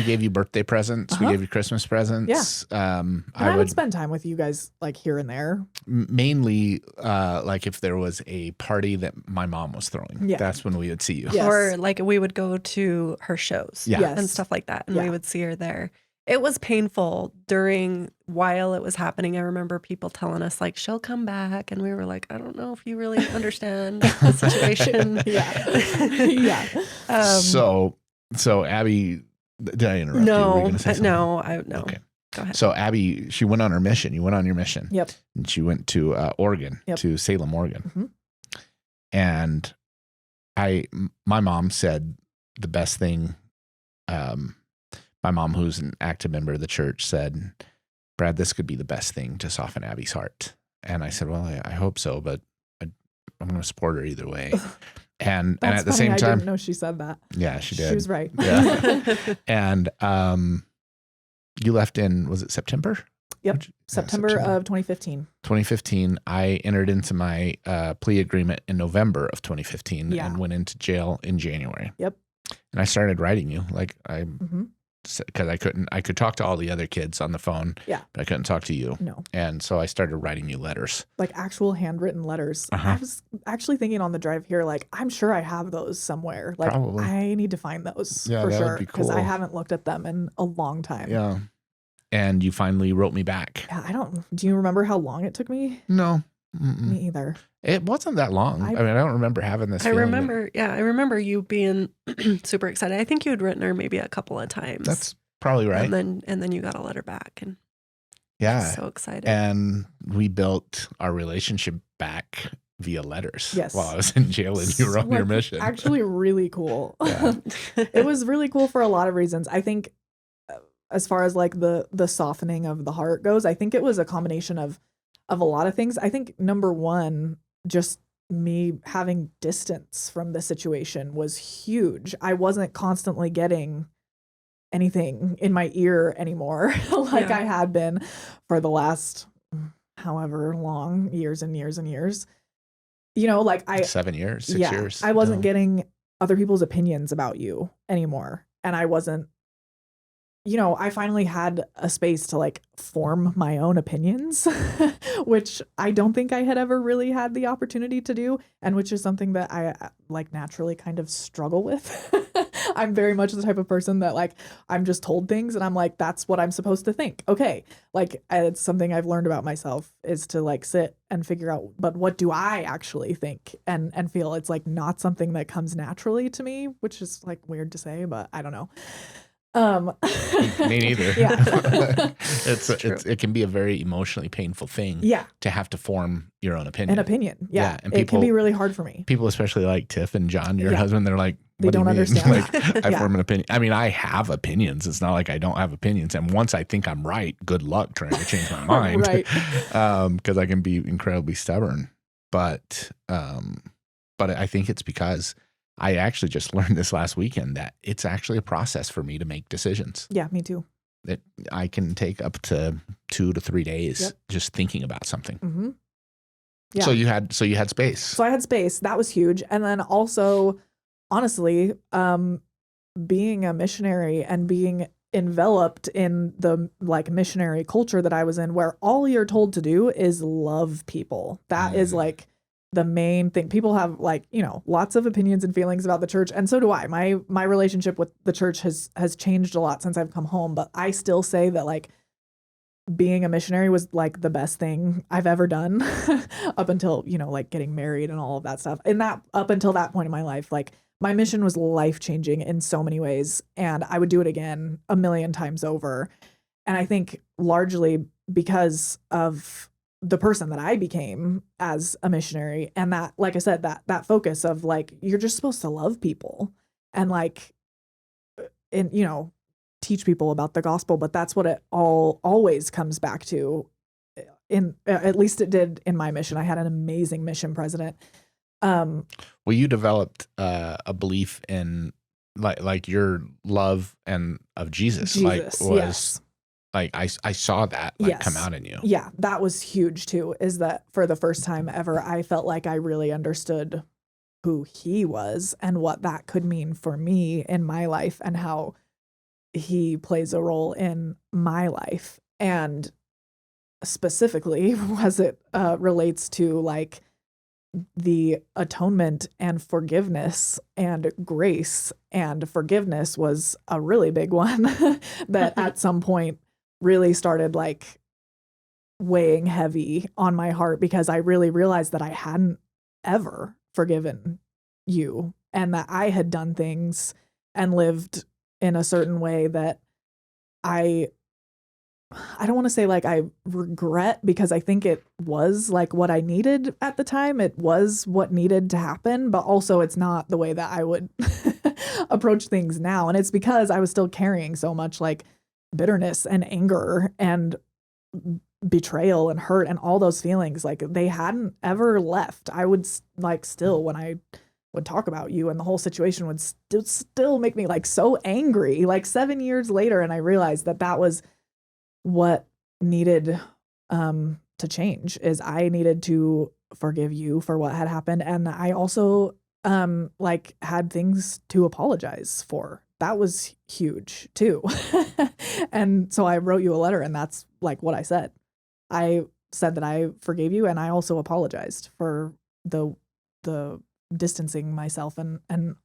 gave you birthday presents. We gave you Christmas presents. And I would spend time with you guys like here and there. Mainly like if there was a party that my mom was throwing. That's when we would see you. Yes. Or like we would go to her shows and stuff like that. And we would see her there. It was painful while it was happening. I remember people telling us like, she'll come back. And we were like, I don't know if you really understand the situation. So Abbie, did I interrupt you? No, Were you gonna say something? no. Okay. Go ahead. So Abbie, she went on her mission. You went on your mission. Yep. And she went to Oregon, to Salem, Oregon. And my mom said the best thing, my mom, who's an active member of the church, said, Brad, this could be the best thing to soften Abbie's heart. And I said, well, I hope so, but I'm going to support her either way. And at the same time, I didn't know she said that. Yeah, she did. She was right. Yeah. And you left in, was it September? Yep. September of 2015. 2015. I entered into my plea agreement in November of 2015 and went into jail in January. Yep. And I started writing you like because I could talk to all the other kids on the phone, but I couldn't talk to you. No. And so I started writing you letters. Like actual handwritten letters. I was actually thinking on the drive here, like, I'm sure I have those somewhere. Like, probably. I need to find those for that sure. would be cool. Because I haven't looked at them in a long time. Yeah. And you finally wrote me back. Yeah, do you remember how long it took me? No. Me either. It wasn't that long. I don't remember having this. I remember you being super excited. I think you had written her maybe a couple of times. That's probably right. And then you got a letter back, and so excited. And we built our relationship back via letters. Yes. While I was in jail and you were on your mission. Actually, really cool. Yeah. It was really cool for a lot of reasons. I think, as far as like the softening of the heart goes, I think it was a combination of a lot of things. I think number one, just me having distance from the situation was huge. I wasn't constantly getting anything in my ear anymore like I had been for the last however long, years and years and years. You know, like 7 years, 6 years. I wasn't getting other people's opinions about you anymore. And I wasn't, I finally had a space to like form my own opinions, which I don't think I had ever really had the opportunity to do. And which is something that I like naturally kind of struggle with. I'm very much the type of person that like, I'm just told things and I'm like, that's what I'm supposed to think. Okay. Like it's something I've learned about myself is to like sit and figure out, but what do I actually think and feel? It's like not something that comes naturally to me, which is like weird to say, but I don't know. Me neither. Yeah. It can be a very emotionally painful thing Yeah. to have to form your own opinion. An opinion. Yeah. And it can be really hard for me. People, especially like Tiff and John, your Yeah. husband, they're like, They what do you don't mean? understand Like, that. I Yeah. form an opinion. I mean, I have opinions. It's not like I don't have opinions. And once I think I'm right, good luck trying to change my mind. Right. Because I can be incredibly stubborn. But I think it's because I actually just learned this last weekend that it's actually a process for me to make decisions. Yeah, me too. That I can take up to 2 to 3 days Yep. just thinking about something. Mm-hmm. Yeah. So you had space. So I had space. That was huge. And then also, honestly, being a missionary and being enveloped in the like missionary culture that I was in, where all you're told to do is love people. That is like the main thing. People have like, lots of opinions and feelings about the church. And so do I. My relationship with the church has changed a lot since I've come home. But I still say that like being a missionary was like the best thing I've ever done up until, like getting married and all of that stuff. And that up until that point in my life, like my mission was life-changing in so many ways. And I would do it again a million times over. And I think largely because of the person that I became as a missionary, and that, like I said, that focus of like, you're just supposed to love people and like, and, teach people about the gospel, but that's what it always comes back to. At least it did in my mission. I had an amazing mission president. Well, you developed a belief in like your love and of Jesus. Like was yes. like I saw that come out in you. Yeah, that was huge too. Is that for the first time ever, I felt like I really understood who he was and what that could mean for me in my life and how he plays a role in my life. And specifically as it relates to like the atonement and forgiveness and grace. And forgiveness was a really big one that at some point really started like weighing heavy on my heart, because I really realized that I hadn't ever forgiven you and that I had done things and lived in a certain way that I don't want to say like I regret, because I think it was like what I needed at the time. It was what needed to happen, but also it's not the way that I would approach things now. And it's because I was still carrying so much like bitterness and anger and betrayal and hurt and all those feelings. Like they hadn't ever left. I would like still, when I would talk about you and the whole situation would still make me like so angry, like 7 years later. And I realized that was what needed to change. Is I needed to forgive you for what had happened. And I also like had things to apologize for. That was huge too. And so I wrote you a letter, and that's like what I said. I said that I forgave you, and I also apologized for the distancing myself and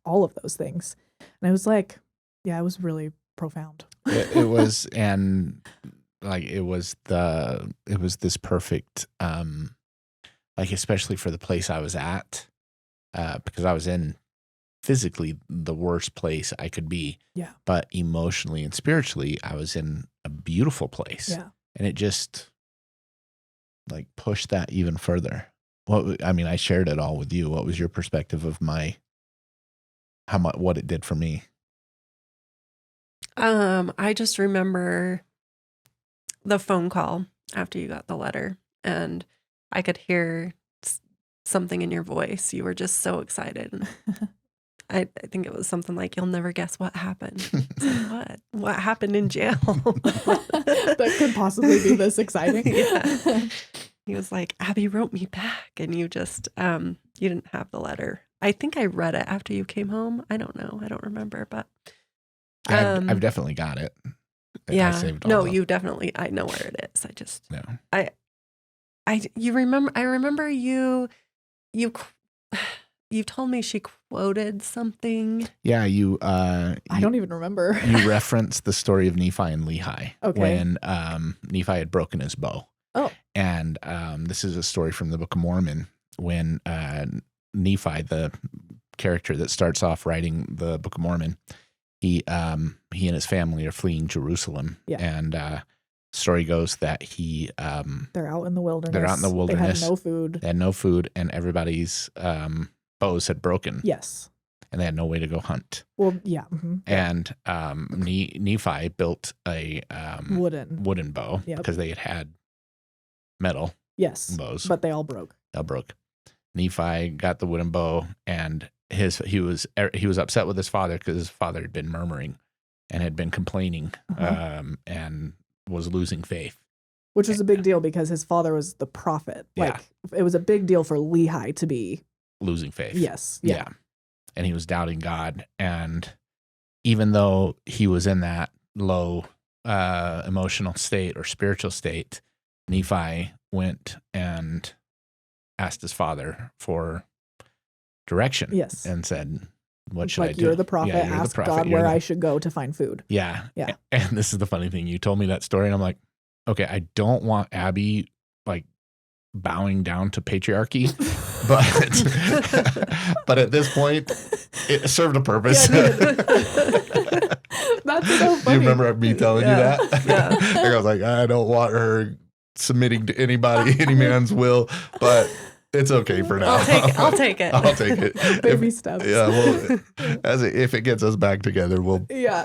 all of those things. And I was like, yeah, it was really profound. It was, and like it was this perfect like especially for the place I was at, because I was in physically the worst place I could be, but emotionally and spiritually I was in a beautiful place, and it just like pushed that even further. I shared it all with you. What was your perspective of what it did for me? I just remember the phone call after you got the letter, and I could hear something in your voice. You were just so excited. I think it was something like, "You'll never guess what happened." Like, what happened in jail? That could possibly be this exciting. Yeah. He was like, "Abbie wrote me back," and you just you didn't have the letter. I think I read it after you came home. I don't know. I don't remember, but I've definitely got it. Yeah. I saved all No, the, you definitely. I know where it is. I just. no. You remember? I remember you told me she quoted something. Yeah, I don't even remember. You referenced the story of Nephi and Lehi, Okay. when Nephi had broken his bow. Oh. And this is a story from the Book of Mormon, when Nephi, the character that starts off writing the Book of Mormon, he he and his family are fleeing Jerusalem. Yeah. And story goes that they're out in the wilderness. They're out in the wilderness. They had no food. They had no food, and everybody's bows had broken. Yes. And they had no way to go hunt. Well, yeah. Mm-hmm. And Nephi built a wooden bow because they had metal bows. But they all broke. They all broke. Nephi got the wooden bow, and he was upset with his father because his father had been murmuring and had been complaining and was losing faith. Which was a big deal because his father was the prophet. Like, it was a big deal for Lehi to be losing faith. Yes. Yeah. And he was doubting God. And even though he was in that low emotional state or spiritual state, Nephi went and asked his father for direction. Yes. And said, what should like, I do? You're the prophet. Yeah, ask God where I should go to find food. Yeah. Yeah. And this is the funny thing. You told me that story, and I'm like, okay, I don't want Abbie like bowing down to patriarchy, but at this point, it served a purpose. Yeah, that's so funny. Do you remember me telling you that? Yeah. Like, I was like, I don't want her submitting to any man's will, but it's okay for now. I'll take it. I'll take it. Baby steps. Yeah, well, if it gets us back together,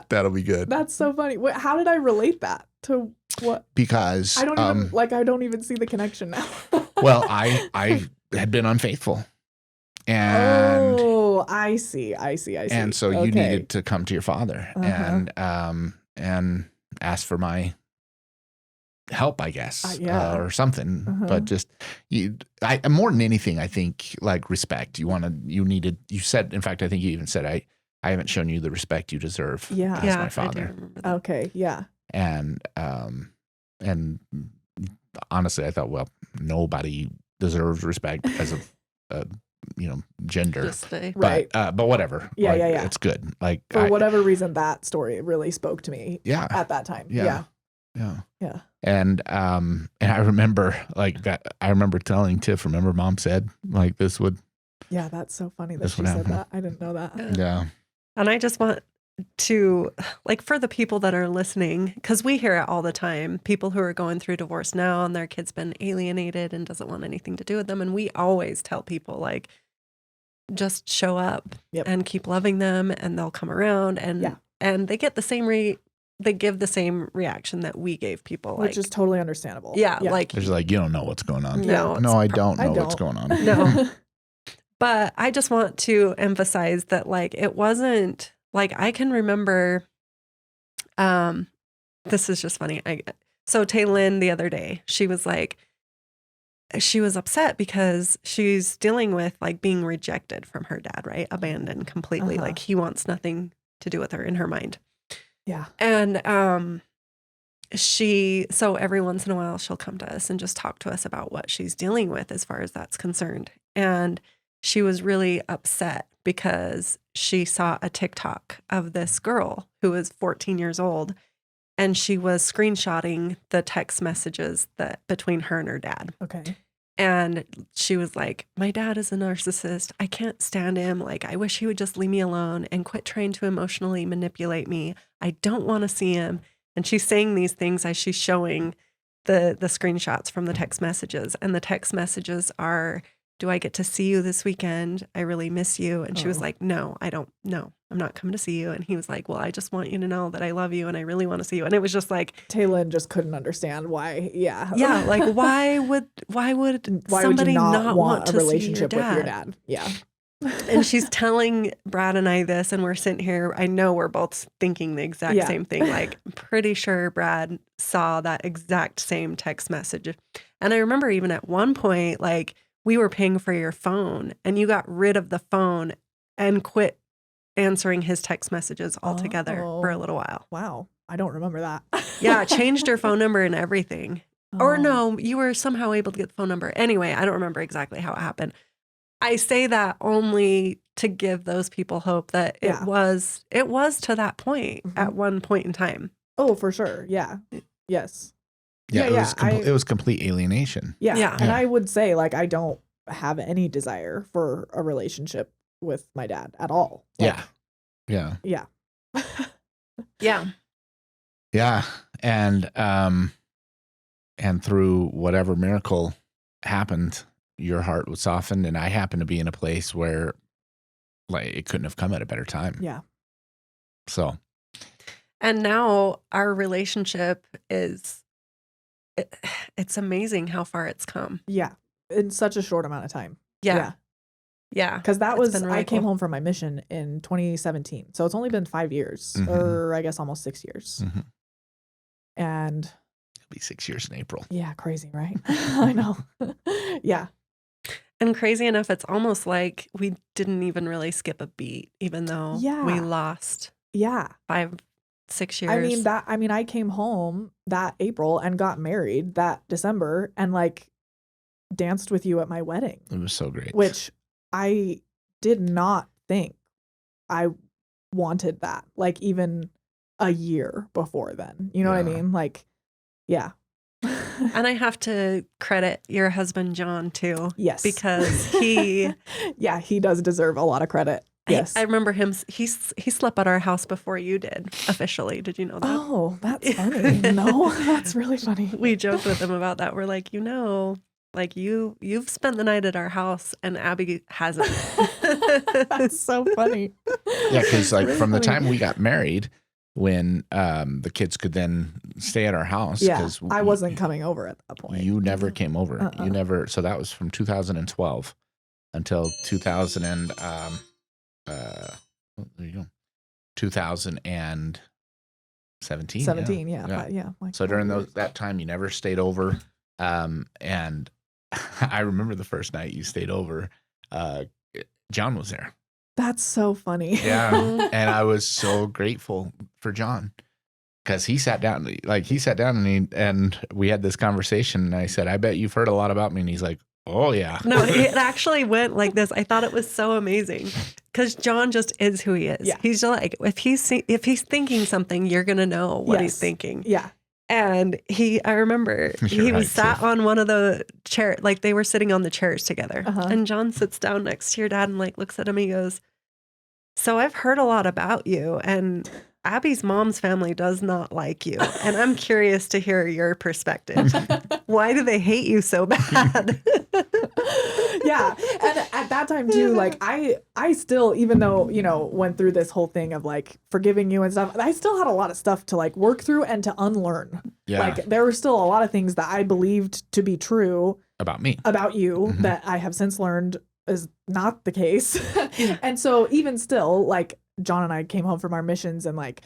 that'll be good. That's so funny. How did I relate that to what? Because I don't even see the connection now. Well, I had been unfaithful, and I see. And so you needed to come to your father and ask for my help, I guess, or something. But just more than anything, I think like respect. You said, in fact, I think you even said, I haven't shown you the respect you deserve. Yeah, as my father. I do remember that. Okay, yeah. And honestly, I thought, well, nobody deserves respect as a gender. Right. But whatever. Yeah, like, yeah. It's good. Like for whatever reason, that story really spoke to me. Yeah. At that time. Yeah. Yeah. And I remember I remember telling Tiff, remember Mom said like this would. Yeah, that's so funny that she said that. I didn't know that. Yeah. And I just want to, like, for the people that are listening, because we hear it all the time, people who are going through divorce now and their kid's been alienated and doesn't want anything to do with them. And we always tell people, like, just show up and keep loving them and they'll come around. And they get the same they give the same reaction that we gave people. Which is totally understandable. Yeah. Like, there's like, you don't know what's going on. No, I don't know what's going on. No. But I just want to emphasize that, like, it wasn't, like, I can remember, this is just funny. So Taylin the other day, she was upset because she's dealing with, like, being rejected from her dad, right? Abandoned completely. Like, he wants nothing to do with her in her mind. Yeah. And so every once in a while she'll come to us and just talk to us about what she's dealing with as far as that's concerned. And she was really upset because she saw a TikTok of this girl who was 14 years old, and she was screenshotting the text messages that between her and her dad. Okay. And she was like, my dad is a narcissist. I can't stand him. Like, I wish he would just leave me alone and quit trying to emotionally manipulate me. I don't want to see him. And she's saying these things as she's showing the screenshots from the text messages. And the text messages are, do I get to see you this weekend? I really miss you. And she was like, no, I don't. No, I'm not coming to see you. And he was like, well, I just want you to know that I love you and I really want to see you. And it was just like, Taylin just couldn't understand why. Yeah. Yeah. Like, why would somebody not want a to relationship see your with your dad? dad? Yeah. And she's telling Brad and I this, and we're sitting here. I know we're both thinking the exact same thing. Like, I'm pretty sure Brad saw that exact same text message. And I remember even at one point, like, we were paying for your phone and you got rid of the phone and quit answering his text messages altogether for a little while. Wow. I don't remember that. Yeah. Changed her phone number and everything. Or no, you were somehow able to get the phone number. Anyway, I don't remember exactly how it happened. I say that only to give those people hope that it was to that point at one point in time. Oh, for sure. Yeah. Yes. Yeah, it was complete alienation. Yeah. And I would say, like, I don't have any desire for a relationship with my dad at all. Like, Yeah. Yeah. Yeah. Yeah. And through whatever miracle happened, your heart was softened. And I happened to be in a place where like it couldn't have come at a better time. Yeah. So, And now our relationship is, it's amazing how far it's come. Yeah. In such a short amount of time. Yeah. Yeah. Because that It's was, been really I came cool. home from my mission in 2017. So it's only been 5 years, Mhm. or I guess almost 6 years. mhm. And It'll be 6 years in April. yeah, crazy, right? I know. Yeah. And crazy enough, it's almost like we didn't even really skip a beat, even though we Yeah. lost Yeah. 5, 6 years. I mean, I came home that April and got married that December and like danced with you at my wedding, It was so great. which I did not think I wanted that, like even a year before then. You know what I Yeah. mean? Like, yeah. And I have to credit your husband, John, too. Yes. Because he, yeah, he does deserve a lot of credit. Yes. I remember him, he slept at our house before you did, officially. Did you know that? Oh, that's funny. No, that's really funny. We joked with him about that. We're like, like you've spent the night at our house and Abbie hasn't. That's so funny. Yeah, because like Really from the funny. time we got married, when the kids could then stay at our house, Yeah, because I wasn't coming over at that point. You never came over. Uh-uh. You never. So that was from 2012 until 2000 and there you go, 2017. 17, yeah. Yeah. Yeah. Like So 5 during years. that time, you never stayed over. And I remember the first night you stayed over. John was there. That's so funny. Yeah, and I was so grateful for John because he sat down, and we had this conversation. And I said, "I bet you've heard a lot about me." And he's like, "Oh yeah." No, it actually went like this. I thought it was so amazing because John just is who he is. Yeah. He's just like, if he's thinking something, you're gonna know what he's Yes. thinking. Yeah. And I remember You're he right, was sat too. on one of the chair, like they were sitting on the chairs together. Uh-huh. And John sits down next to your dad and like looks at him. He goes, "So I've heard a lot about you, and Abbie's mom's family does not like you. And I'm curious to hear your perspective. Why do they hate you so bad?" Yeah. And at that time too, like I still, even though, went through this whole thing of like forgiving you and stuff, I still had a lot of stuff to like work through and to unlearn. Yeah, Like there were still a lot of things that I believed to be true about me. about you Mhm. that I have since learned is not the case. Yeah. And so even still, like John and I came home from our missions and like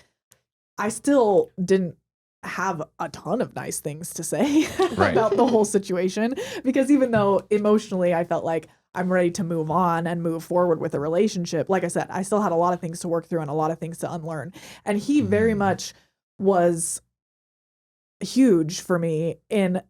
I still didn't have a ton of nice things to say Right. about the whole situation, because even though emotionally I felt like I'm ready to move on and move forward with a relationship, like I said, I still had a lot of things to work through and a lot of things to unlearn. And he very Mm. much was huge for me in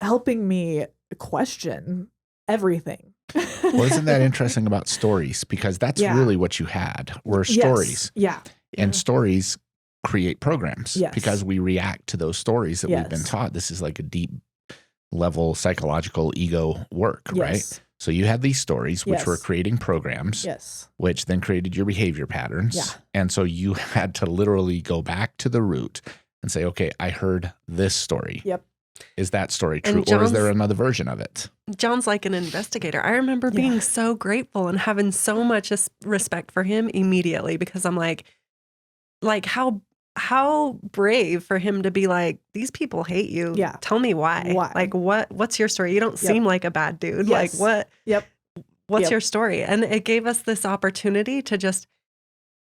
helping me question everything. Well, isn't that interesting about stories? Because that's Yeah. really what you had were Yes. stories. Yeah. And stories create programs Yes. because we react to those stories that we've been Yes. taught. This is like a deep level psychological ego work, right? Yes. So you had these stories which were Yes. creating programs, Yes. which then created your behavior patterns. Yeah. And so you had to literally go back to the root and say, okay, I heard this story. Yep. Is that story And true? Or is there John's- another version of it? John's like an investigator. I remember being Yeah. so grateful and having so much respect for him immediately, because I'm like how brave for him to be like, these people hate you. Yeah. Tell me why. Why? Like what's your story? You don't Yep. seem like a bad dude. Yes. Like what? Yep. What's Yep. your story? And it gave us this opportunity to just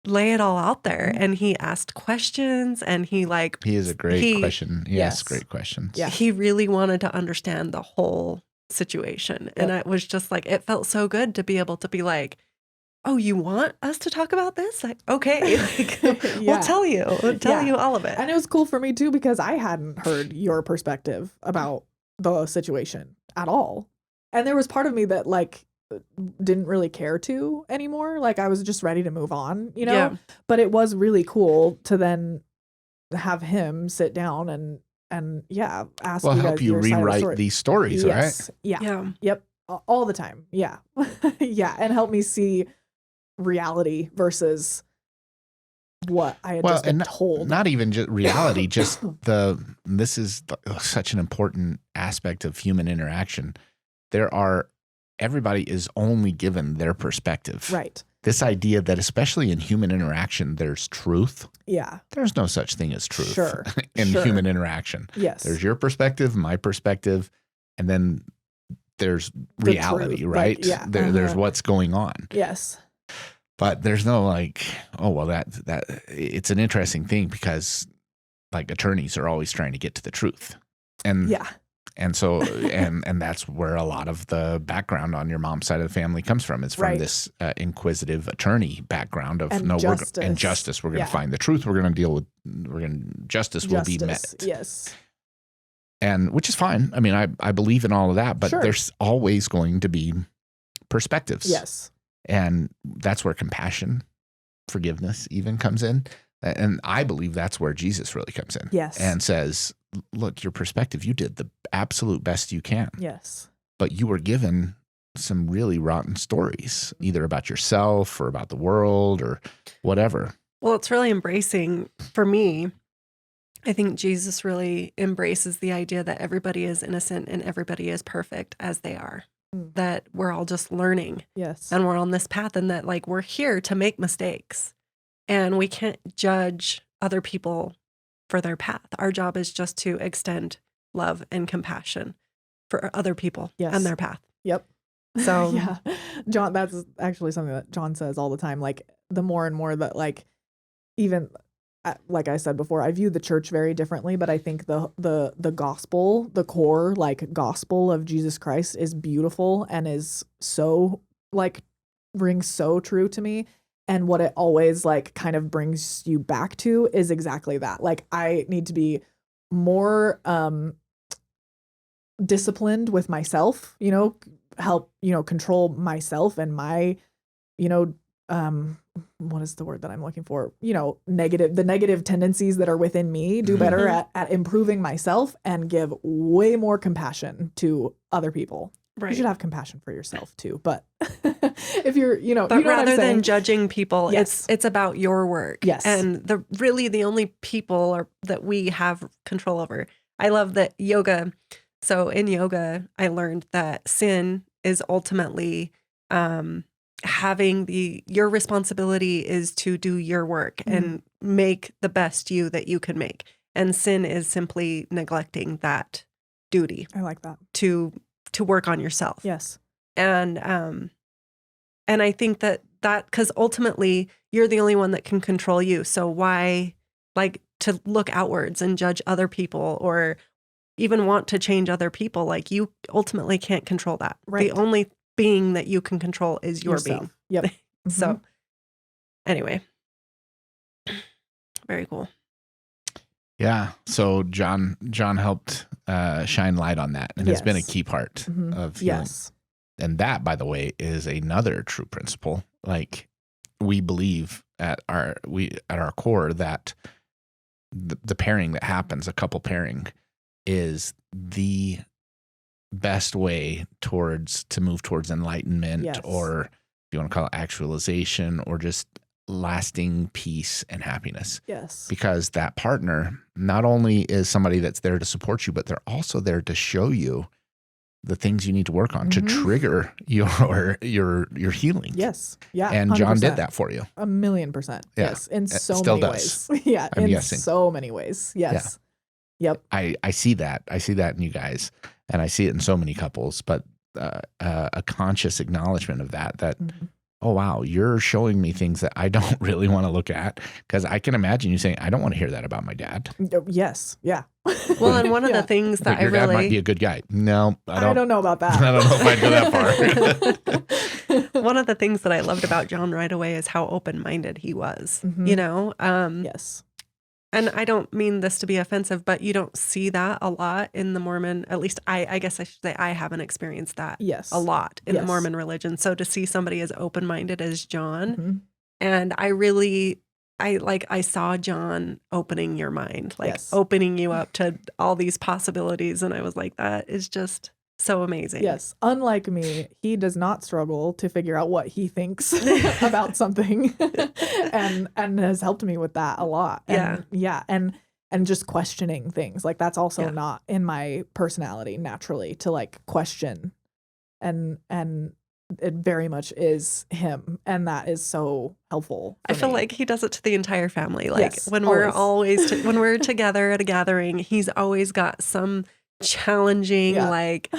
lay it all out there. Mhm. And he asked questions and he like He is a great question. Yes, Yes. great questions. Yeah. he really wanted to understand the whole situation. And it was just like, it felt so good to be able to be like, oh, you want us to talk about this? Like, okay, like, Yeah. we'll tell you Yeah. you all of it. And it was cool for me too, because I hadn't heard your perspective about the situation at all. And there was part of me that like didn't really care to anymore. Like I was just ready to move on, Yeah. But it was really cool to then have him sit down and ask Well, you help guys you your side of the rewrite story. these stories, Yes. right? Yeah. Yeah. Yep. All the time. Yeah. Yeah. And help me see reality versus what I had Well, just been and told. not even just reality, just this is such an important aspect of human interaction. Everybody is only given their perspective. Right. This idea that especially in human interaction, there's truth. Yeah. There's no such thing as truth Sure. in human interaction. Yes. There's your perspective, my perspective, and then there's The reality, truth, right? like, yeah. There's what's going on. Yes. But there's no like, oh, well, that it's an interesting thing because like attorneys are always trying to get to the truth. And Yeah. and so and that's where a lot of the background on your mom's side of the family comes from. It's from Right. this inquisitive attorney background of And justice. We're going to Yeah. find the truth. We're going to deal with justice will be met. Yes. And which is fine. I mean, I believe in all of that, but Sure. there's always going to be perspectives. Yes. And that's where compassion, forgiveness even comes in. And I believe that's where Jesus really comes in. Yes. And says, look, your perspective, you did the absolute best you can. Yes. But you were given some really rotten stories, either about yourself or about the world or whatever. Well, it's really embracing for me. I think Jesus really embraces the idea that everybody is innocent and everybody is perfect as they are, that we're all just learning Yes. and we're on this path and that like we're here to make mistakes and we can't judge other people for their path. Our job is just to extend love and compassion for other people Yes. and their path. Yep. So yeah. John, that's actually something that John says all the time. Like the more and more that like, even like I said before, I view the church very differently, but I think the gospel, the core like gospel of Jesus Christ is beautiful and is so like rings so true to me. And what it always like kind of brings you back to is exactly that. Like I need to be more disciplined with myself, help, control myself and my, what is the word that I'm looking for? The negative tendencies that are within me, do better at improving myself and give way more compassion to other people. right. You should have compassion for yourself too. But if you're, But you know what rather I'm than saying? judging people, Yes. it's about your work. Yes. And the only people that we have control over. I love that yoga. So in yoga, I learned that sin is ultimately having your responsibility is to do your work and make the best you that you can make. And sin is simply neglecting that duty I like that. to work on yourself. Yes. And I think that because ultimately you're the only one that can control you. So why like to look outwards and judge other people or even want to change other people? Like you ultimately can't control that. Right. The only being that you can control is your Yourself. being. Yep. So anyway, very cool. Yeah. So John helped shine light on that and has been a Yes. key part Mhm. of healing. Yes. And that, by the way, is another true principle. Like we believe at our core that the pairing that happens, a couple pairing, is the best way to move towards enlightenment, Yes. or if you want to call it actualization, or just lasting peace and happiness. Yes. Because that partner not only is somebody that's there to support you, but they're also there to show you the things you need to work on to trigger your healing. Yes. Yeah. And John 100%. did that for you. 1,000,000%. Yeah. Yes. In so still many does. ways. Yeah. I'm in guessing. so many ways. Yes. Yep. I see that. I see that in you guys, and I see it in so many couples. But a conscious acknowledgement of that. Oh wow, you're showing me things that I don't really want to look at, because I can imagine you saying, I don't want to hear that about my dad. Yes. Yeah. Well, and one of Yeah. the things But that your dad might be a good guy. No, I don't know about that. I don't know if I'd go that far. one of the things that I loved about John right away is how open-minded he was, Yes. And I don't mean this to be offensive, but you don't see that a lot in the Mormon, at least I guess I should say I haven't experienced that Yes. a lot in the Yes. Mormon religion. So to see somebody as open-minded as John, Mhm. and I saw John opening your mind, like Yes. opening you up to all these possibilities. And I was like, that is just so amazing. Yes. Unlike me, he does not struggle to figure out what he thinks about something and has helped me with that a lot. And and just questioning things. Like that's also not in my personality naturally to like question and it very much is him, and that is so helpful for I feel me. like he does it to the entire family. Like Yes, when we're always. when we're together at a gathering, he's always got some challenging, like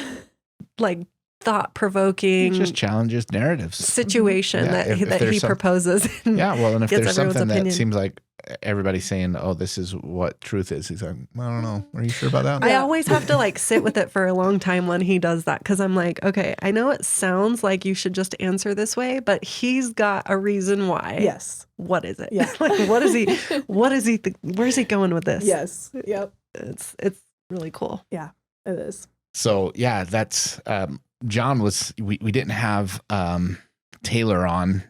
thought-provoking, He just challenges narratives. situation that he proposes. And well, and if gets there's everyone's something opinion. that seems like everybody's saying, "Oh, this is what truth is," he's like, "I don't know. Are you sure about that?" I always have to like sit with it for a long time when he does that, because I'm like, okay, I know it sounds like you should just answer this way, but he's got a reason why. Yes. What is it? Yeah. Like, where's he going with this? Yes. Yep. It's really cool. Yeah, it is. So yeah, that's John was. We didn't have Taylor on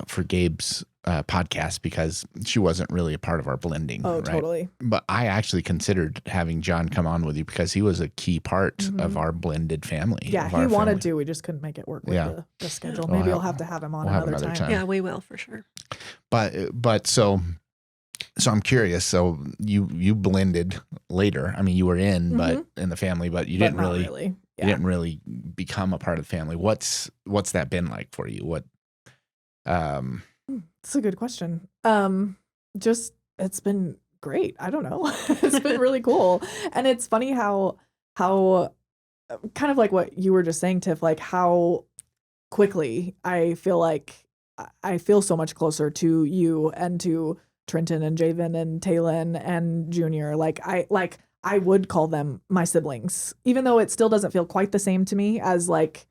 for Gabe's podcast because she wasn't really a part of our blending. Oh, right? totally. But I actually considered having John come on with you because he was a key part of our blended family. Yeah, he wanted to. We just couldn't make it work with the schedule. Maybe we'll have to have him on another time. Yeah, we will for sure. But so I'm curious. So you blended later. I mean, you were in, but in the family, but you didn't really. Yeah. You didn't really become a part of the family. What's that been like for you? What? It's a good question. Just it's been great. I don't know. It's been really cool, and it's funny how kind of like what you were just saying, Tiff. Like how quickly I feel so much closer to you and to Trenton and Javen and Taylin and Junior. I would call them my siblings, even though it still doesn't feel quite the same to me as like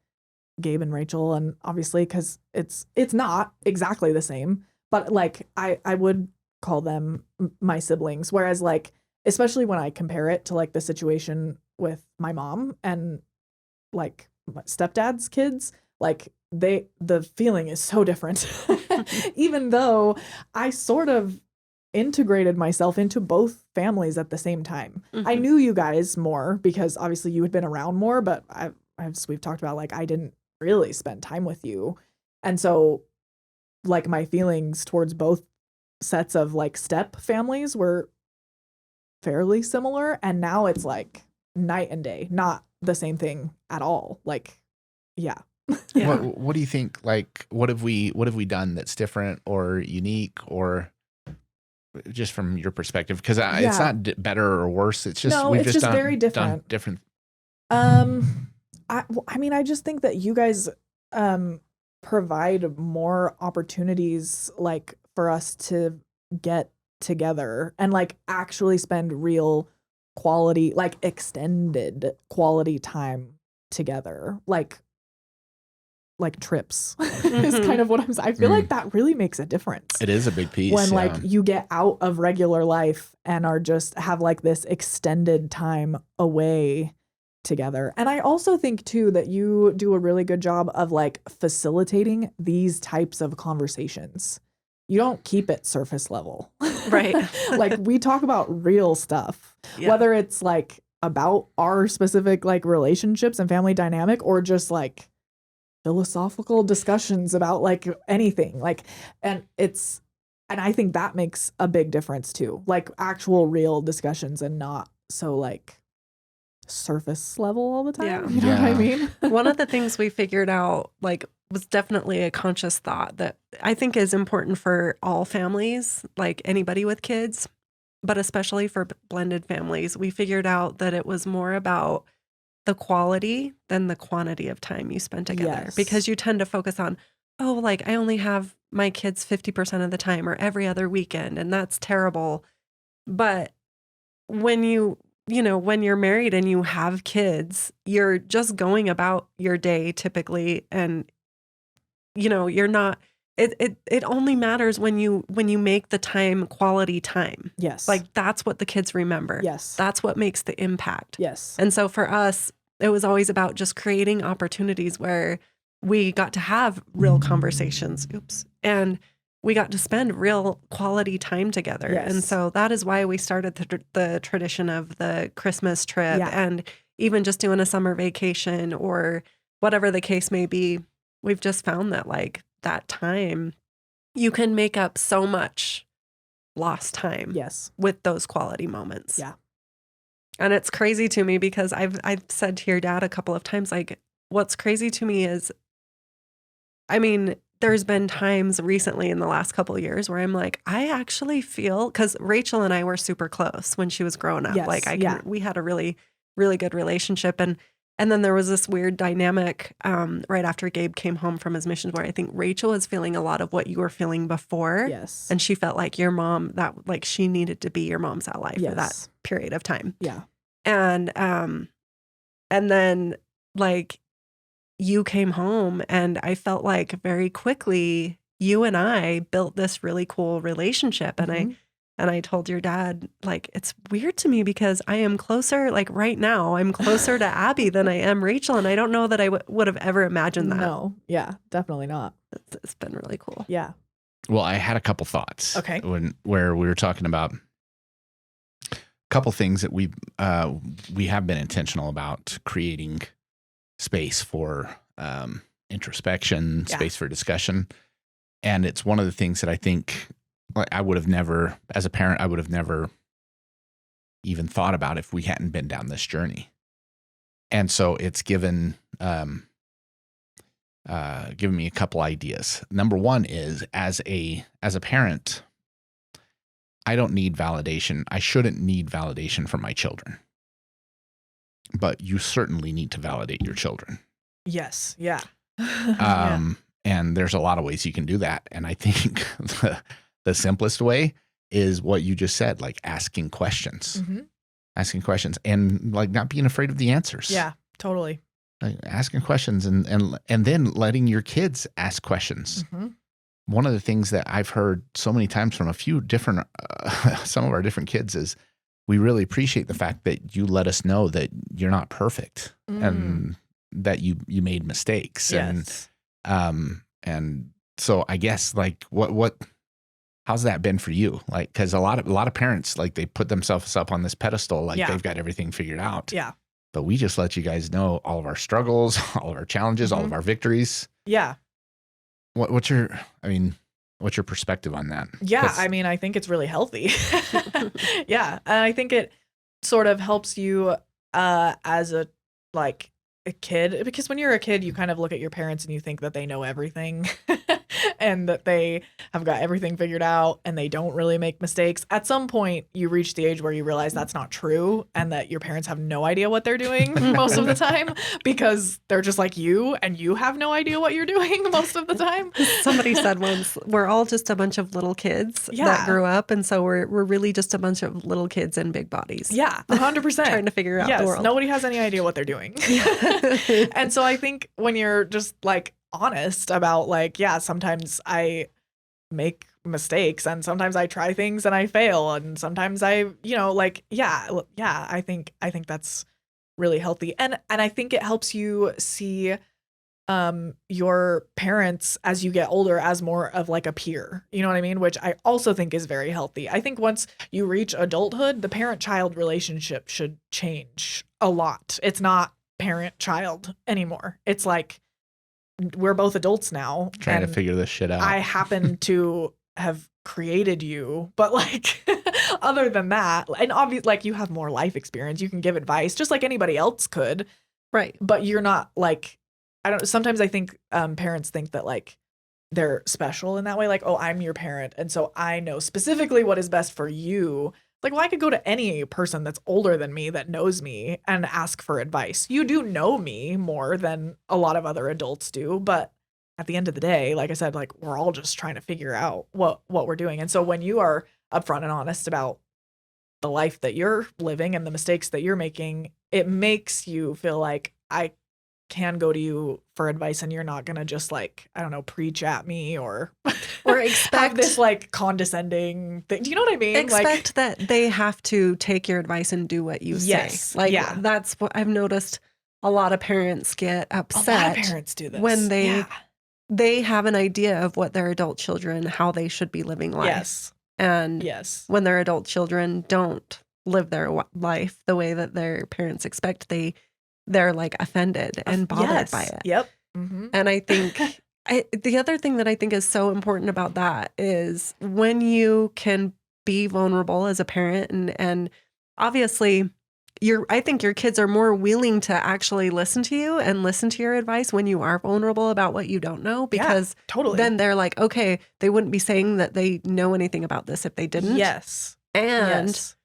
Gabe and Rachel, and obviously because it's not exactly the same, but like I would call them my siblings. Whereas like, especially when I compare it to like the situation with my mom and like my stepdad's kids, like the feeling is so different. Even though I sort of integrated myself into both families at the same time. I knew you guys more because obviously you had been around more, but we've talked about, like, I didn't really spend time with you. And so like my feelings towards both sets of like step families were fairly similar, and now it's like night and day, not the same thing at all. Like, yeah. What do you think? Like, what have we done that's different or unique, or just from your perspective? Because it's not better or worse. It's just we've just done very different. I mean, I just think that you guys provide more opportunities like for us to get together and like actually spend real quality, like extended quality time together, like trips is kind of what I feel like that really makes a difference. It is a big piece when like you get out of regular life and are just have like this extended time away together. And I also think too that you do a really good job of like facilitating these types of conversations. You don't keep it surface level. Right. Like we talk about real stuff, whether it's like about our specific like relationships and family dynamic, or just like philosophical discussions about like anything. Like, and I think that makes a big difference too. Like actual real discussions and not so like surface level all the time. Yeah. You know what I mean? One of the things we figured out like was definitely a conscious thought that I think is important for all families, like anybody with kids, but especially for blended families. We figured out that it was more about the quality than the quantity of time you spend together, because you tend to focus on, oh, like I only have my kids 50% of the time or every other weekend, and that's terrible. But when when you're married and you have kids, you're just going about your day typically, and you're not it only matters when you make the time quality time. Yes. Like that's what the kids remember. Yes. That's what makes the impact. Yes. And so for us, it was always about just creating opportunities where we got to have real conversations. And we got to spend real quality time together. Yes. And so that is why we started the tradition of the Christmas trip. Yeah. And even just doing a summer vacation or whatever the case may be, we've just found that like that time, you can make up so much lost time Yes. with those quality moments. Yeah. And it's crazy to me because I've said to your dad a couple of times, like, what's crazy to me is, I mean, there's been times recently in the last couple of years where I'm like, I actually feel, because Rachel and I were super close when she was growing up. Yes, Like yeah. we had a really, really good relationship. And then there was this weird dynamic right after Gabe came home from his missions where I think Rachel was feeling a lot of what you were feeling before. Yes. And she felt like your mom, that like she needed to be your mom's ally for that Yes. period of time. Yeah. And then like you came home and I felt like very quickly you and I built this really cool relationship. Mhm. And I told your dad, like, it's weird to me because I am closer, like right now, I'm closer to Abbie than I am Rachel. And I don't know that I would have ever imagined that. No. Yeah. Definitely not. It's been really cool. Yeah. Well, I had a couple thoughts. Okay. Where we were talking about a couple things that we have been intentional about creating space for introspection, Yeah. space for discussion. And it's one of the things that I think I would have never, as a parent, I would have never even thought about if we hadn't been down this journey. And so it's given me a couple ideas. Number one is as a parent, I don't need validation. I shouldn't need validation from my children. But you certainly need to validate your children. Yes. Yeah. Yeah. And there's a lot of ways you can do that. And I think the simplest way is what you just said, like asking questions. Mhm. Asking questions and like not being afraid of the answers. Yeah. Totally. Like, asking questions and then letting your kids ask questions. Mhm. One of the things that I've heard so many times from a few different, some of our different kids is we really appreciate the fact that you let us know that you're not perfect and that you made mistakes. Yes. And so I guess like what how's that been for you? Like, cause a lot of parents, like they put themselves up on this pedestal, like they've got everything figured out. Yeah. But we just let you guys know all of our struggles, all of our challenges, all of our victories. Yeah. What's your perspective on that? Yeah. I mean, I think it's really healthy. Yeah. And I think it sort of helps you as a kid, because when you're a kid, you kind of look at your parents and you think that they know everything and that they have got everything figured out and they don't really make mistakes. At some point, you reach the age where you realize that's not true and that your parents have no idea what they're doing most of the time because they're just like you and you have no idea what you're doing most of the time. Somebody said once, we're all just a bunch of little kids that Yeah. grew up. And so we're really just a bunch of little kids in big bodies. Yeah, 100%. Trying to figure out Yes, the world. nobody has any idea what they're doing. And so I think when you're just like honest about like, yeah, sometimes I make mistakes and sometimes I try things and I fail and sometimes I, I think that's really healthy. And I think it helps you see your parents as you get older as more of like a peer, you know what I mean? Which I also think is very healthy. I think once you reach adulthood, the parent-child relationship should change a lot. It's not parent-child anymore. It's like we're both adults now. Trying to and figure this shit out. I happen to have created you, but like other than that, and obviously like you have more life experience, you can give advice just like anybody else could. Right. But you're not like, sometimes I think parents think that like they're special in that way. Like, oh, I'm your parent. And so I know specifically what is best for you. Like, well, I could go to any person that's older than me that knows me and ask for advice. You do know me more than a lot of other adults do. But at the end of the day, like I said, like we're all just trying to figure out what we're doing. And so when you are upfront and honest about the life that you're living and the mistakes that you're making, it makes you feel like I can go to you for advice and you're not gonna just like, I don't know, preach at me or expect have this like condescending thing. Do you know what I mean? Expect that they have to take your advice and do what you Yes, say. Like yeah. that's what I've noticed. A lot of parents get A upset lot of parents do this when Yeah. they have an idea of what their adult children, how they should be living life. Yes. And Yes. when their adult children don't live their life the way that their parents expect, they they're like offended and bothered by it. Yep. Mm-hmm. And I think the other thing that I think is so important about that is when you can be vulnerable as a parent and obviously I think your kids are more willing to actually listen to you and listen to your advice when you are vulnerable about what you don't know, because totally. then they're like, okay, they wouldn't be saying that they know anything about this if they didn't. Yes. And Yes.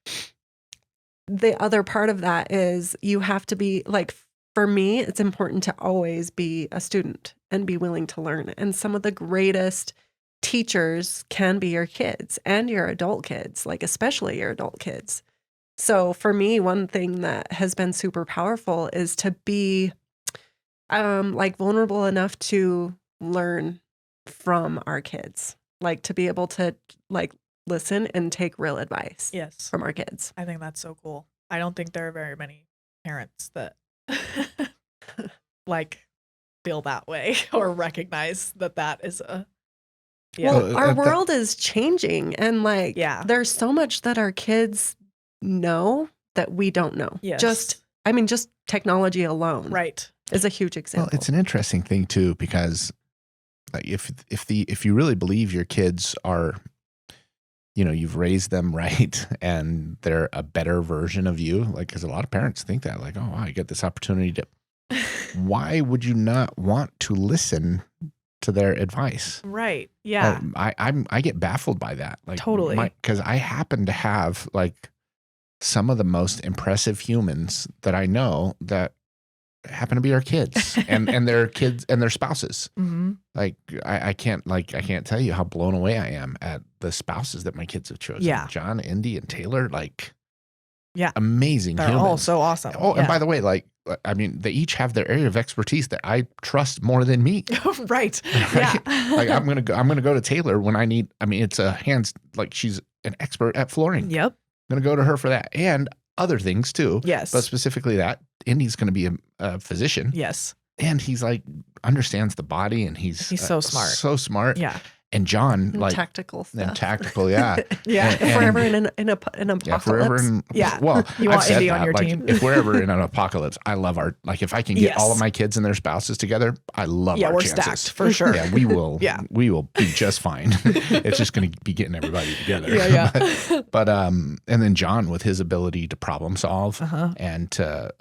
the other part of that is you have to be like, for me, it's important to always be a student and be willing to learn. And some of the greatest teachers can be your kids and your adult kids, like especially your adult kids. So for me, one thing that has been super powerful is to be like vulnerable enough to learn from our kids, like to be able to like listen and take real advice Yes. from our kids. I think that's so cool. I don't think there are very many parents that like feel that way or recognize that is a Well, our world is changing, and like there's so much that our kids know that we don't know. Yes. Just technology alone, right, is a huge example. Well, it's an interesting thing too, because like if you really believe your kids are, you've raised them right and they're a better version of you, like, because a lot of parents think that, like, oh, wow, I get this opportunity to. Why would you not want to listen to their advice? Right. Yeah. I get baffled by that. Like, totally. Because I happen to have like some of the most impressive humans that I know that happen to be our kids and their kids and their spouses. Mm-hmm. Like I can't tell you how blown away I am at the spouses that my kids have chosen. Yeah. John, Indy, and Taylor, like, yeah, amazing They're humans. all so awesome. Oh, and by the way, like, I mean, they each have their area of expertise that I trust more than me. Right. Yeah. Like I'm gonna go to Taylor when I need. I mean, it's a hands, like, she's an expert at flooring. Yep. I'm gonna go to her for that and other things too. Yes. But specifically that. Indy's gonna be a physician. Yes. And he's like understands the body, and he's so smart. So smart. Yeah. And John, like, tactical stuff. And tactical, yeah. Yeah. If we're ever in an apocalypse. Yeah, if we're ever in, well, you I've want said Indy that, on your like, team. if we're ever in an apocalypse, I love like, if I can get all of my kids and their spouses together, I love our we're chances. stacked for sure. Yeah, we will. Yeah. We will be just fine. It's just going to be getting everybody together. Yeah. but and then John, with his ability to problem solve, Uh-huh. and to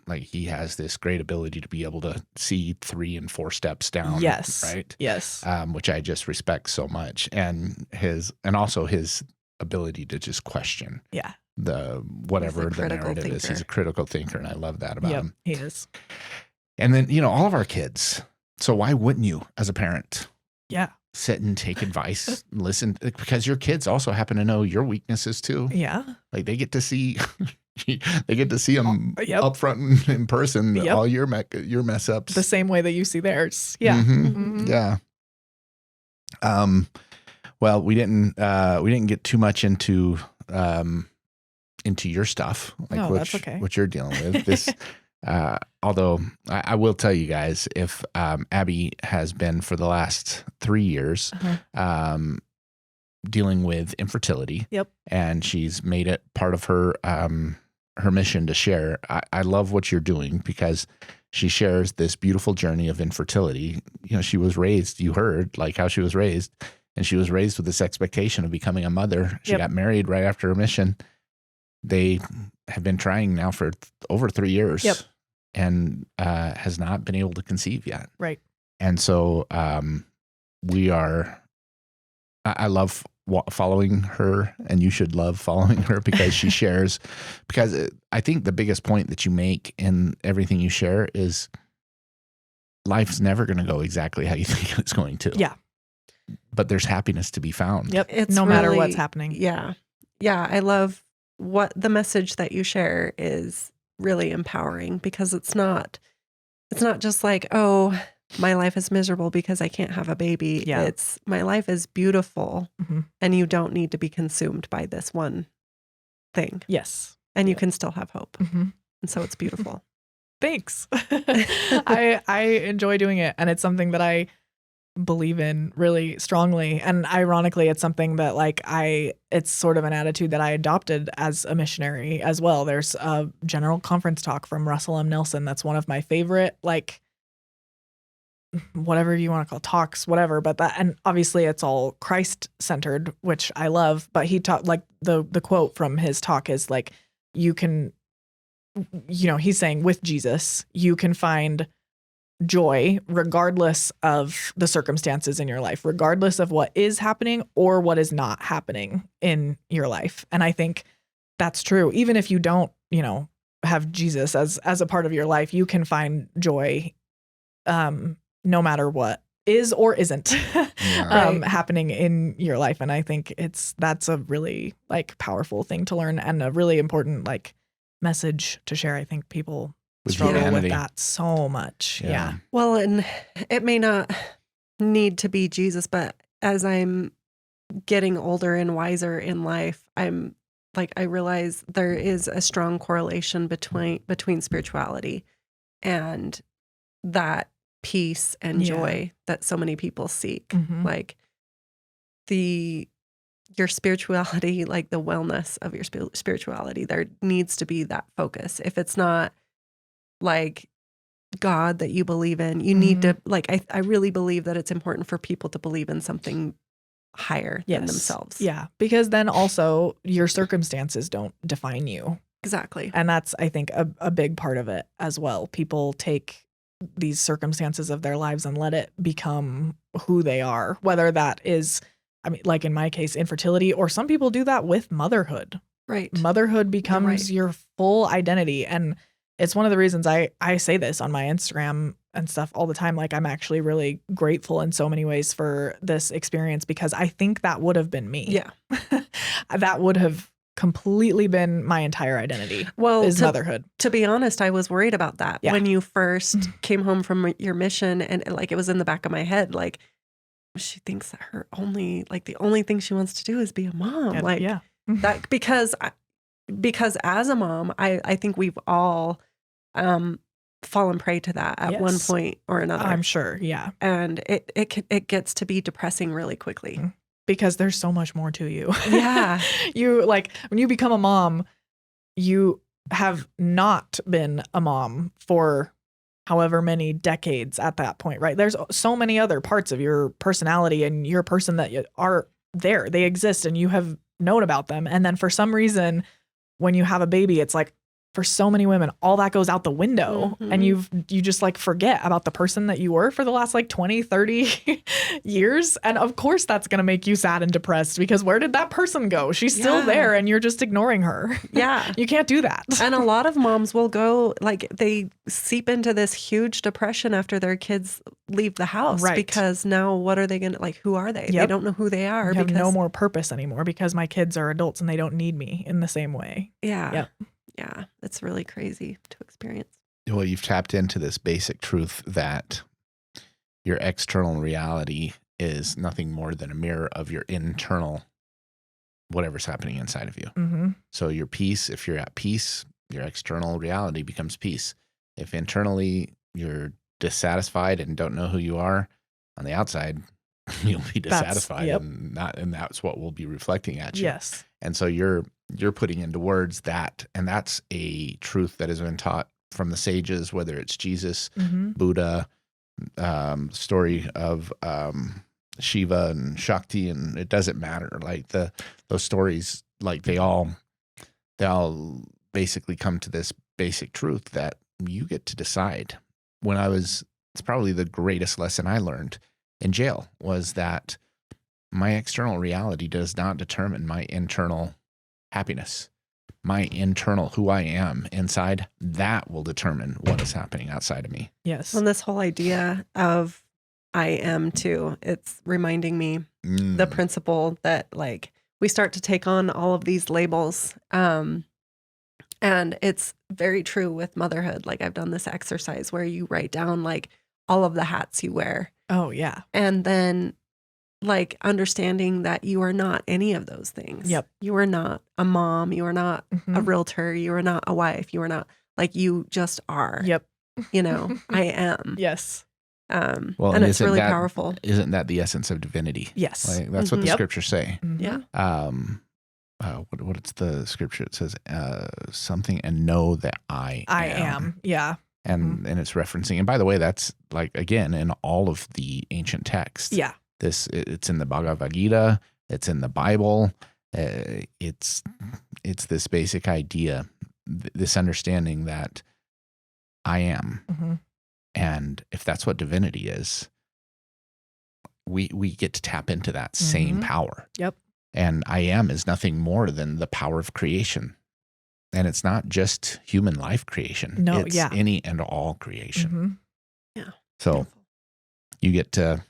like, he has this great ability to be able to see 3 and 4 steps down. Yes. Right. Yes. Which I just respect so much, and also his ability to just question. Yeah. The whatever the narrative is. He's a critical thinker, and I love that about him. He is. And then, all of our kids. So why wouldn't you, as a parent? Yeah. Sit and take advice, listen, because your kids also happen to know your weaknesses too. Yeah. Like, they get to see them Yep. up front in person, Yep. all your mess ups. The same way that you see theirs. Yeah. Mm-hmm. Mm-hmm. Yeah. Well, we didn't get too much into your stuff, like, that's okay. what you're dealing with. This, although I will tell you guys, if Abbie has been for the last 3 years, dealing with infertility. Yep. And she's made it part of her mission to share. I love what you're doing, because she shares this beautiful journey of infertility. She was raised, you heard, like, how she was raised, and she was raised with this expectation of becoming a mother. She got married right after her mission. They have been trying now for over 3 years. Yep. And has not been able to conceive yet. Right. And so I love following her, and you should love following her, because she shares, because I think the biggest point that you make in everything you share is life's never going to go exactly how you think it's going to. Yeah. But there's happiness to be found. Yep. It's no matter really, what's happening. Yeah. Yeah. I love what the message that you share is really empowering, because it's not just like, oh, my life is miserable because I can't have a baby. Yeah. It's my life is beautiful, Mm-hmm. and you don't need to be consumed by this one thing. Yes. And you can still have hope. Mm-hmm. And so it's beautiful. Thanks. I enjoy doing it, and it's something that I believe in really strongly. And ironically, it's something that like it's sort of an attitude that I adopted as a missionary as well. There's a general conference talk from Russell M. Nelson that's one of my favorite, like, whatever you want to call talks, whatever, but that, and obviously it's all Christ centered, which I love, but he taught, like, the quote from his talk is like, you can, he's saying with Jesus, you can find joy regardless of the circumstances in your life, regardless of what is happening or what is not happening in your life. And I think that's true. Even if you don't, have Jesus as a part of your life, you can find joy, no matter what is or isn't happening in your life. And I think that's a really like powerful thing to learn and a really important like message to share. I think people struggle with that so much. Yeah. Well, and it may not need to be Jesus, but as I'm getting older and wiser in life, I realize there is a strong correlation between spirituality and that peace and joy that so many people seek. Mm-hmm. Like your spirituality, like the wellness of your spirituality, there needs to be that focus. If it's not like God that you believe in, you need to I really believe that it's important for people to believe in something higher than themselves. Yeah, because then also your circumstances don't define you. Exactly. And that's, I think, a big part of it as well. People take these circumstances of their lives and let it become who they are, whether that is, I mean, like in my case, infertility, or some people do that with motherhood. Right. Motherhood becomes your full identity. And it's one of the reasons I say this on my Instagram and stuff all the time. Like, I'm actually really grateful in so many ways for this experience, because I think that would have been me. Yeah. That would have completely been my entire identity. Well, is motherhood. To be honest, I was worried about that when you first came home from your mission, and like it was in the back of my head, like she thinks that the only thing she wants to do is be a mom. That because as a mom, I think we've all fallen prey to that at one point or another. I'm sure. Yeah. And it gets to be depressing really quickly. Because there's so much more to you. Yeah. You like when you become a mom, you have not been a mom for however many decades at that point, right? There's so many other parts of your personality and your person that are there. They exist and you have known about them. And then for some reason, when you have a baby, it's like, for so many women, all that goes out the window and you just like forget about the person that you were for the last like 20, 30 years. And of course that's going to make you sad and depressed, because where did that person go? She's still there and you're just ignoring her. Yeah. You can't do that. And a lot of moms will go, like, they seep into this huge depression after their kids leave the house. Right. Because now what are they going to, like, who are they? They don't know who they are. I have no more purpose anymore because my kids are adults and they don't need me in the same way. Yeah. Yep. Yeah, it's really crazy to experience. Well, you've tapped into this basic truth that your external reality is nothing more than a mirror of your internal, whatever's happening inside of you. Mm-hmm. So your peace, if you're at peace, your external reality becomes peace. If internally you're dissatisfied and don't know who you are, on the outside, you'll be dissatisfied, and that's what will be reflecting at you. Yes. And so you're putting into words that, and that's a truth that has been taught from the sages, whether it's Jesus, Buddha, story of Shiva and Shakti, and it doesn't matter. Like those stories, like they all basically come to this basic truth that you get to decide. It's probably the greatest lesson I learned in jail, was that my external reality does not determine my internal happiness. My internal, who I am inside, that will determine what is happening outside of me. Yes. And this whole idea of I am too, it's reminding me the principle that, like, we start to take on all of these labels. And it's very true with motherhood. Like, I've done this exercise where you write down like all of the hats you wear. Oh, yeah. And then, like, understanding that you are not any of those things. Yep. You are not a mom. You are not a realtor. You are not a wife. You are not, like, you just are. Yep. I am. Yes. Well, and it's isn't really that- powerful. Isn't that the essence of divinity? Yes. Like, that's what the Yep. scriptures say. Mhm. Yeah. What's the scripture? It says something, and know that I am. Yeah. and it's referencing. And by the way, that's like, again, in all of the ancient texts. Yeah. It's in the Bhagavad Gita. It's in the Bible. It's this basic idea, this understanding that I am. Mm-hmm. And if that's what divinity is, we get to tap into that same power. Yep. And I am is nothing more than the power of creation. And it's not just human life creation. No, it's yeah. any and all creation. Mm-hmm. Yeah. So Beautiful. you get to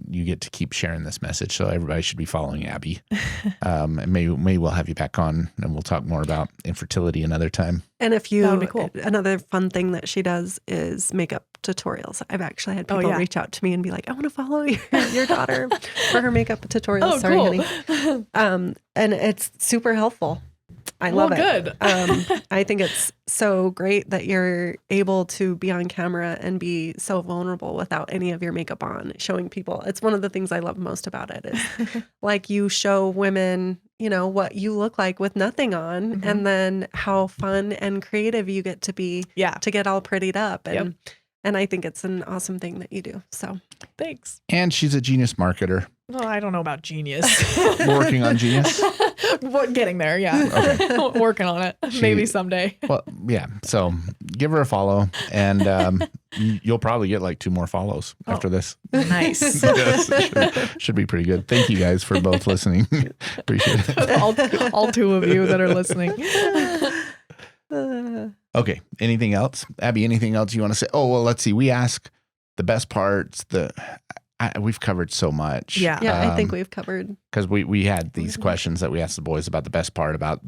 you get to keep sharing this message. So everybody should be following Abbie. And maybe we'll have you back on and we'll talk more about infertility another time. And if That would be you, cool. another fun thing that she does is makeup tutorials. I've actually had Oh, people yeah. reach out to me and be like, I want to follow your daughter for her makeup tutorials. Oh, Sorry, cool. honey. And it's super helpful. I love it. Good. I think it's so great that you're able to be on camera and be so vulnerable without any of your makeup on, showing people. It's one of the things I love most about it is like you show women, what you look like with nothing on, Mhm. and then how fun and creative you get to be Yeah. to get all prettied up. Yep. And I think it's an awesome thing that you do. So Thanks. And she's a genius marketer. Well, I don't know about genius. Working on genius? What, getting there, yeah. Working on it. Maybe someday. Well, yeah. So give her a follow, and you'll probably get like 2 more follows after this. Nice. Yes, should be pretty good. Thank you guys for both listening. Appreciate it. all 2 of you that are listening. Okay. Anything else? Abbie, anything else you want to say? Oh, well, let's see. We ask the best parts. We've covered so much. Yeah. yeah, I think we've covered. Because we had these Mhm. questions that we asked the boys about the best part, about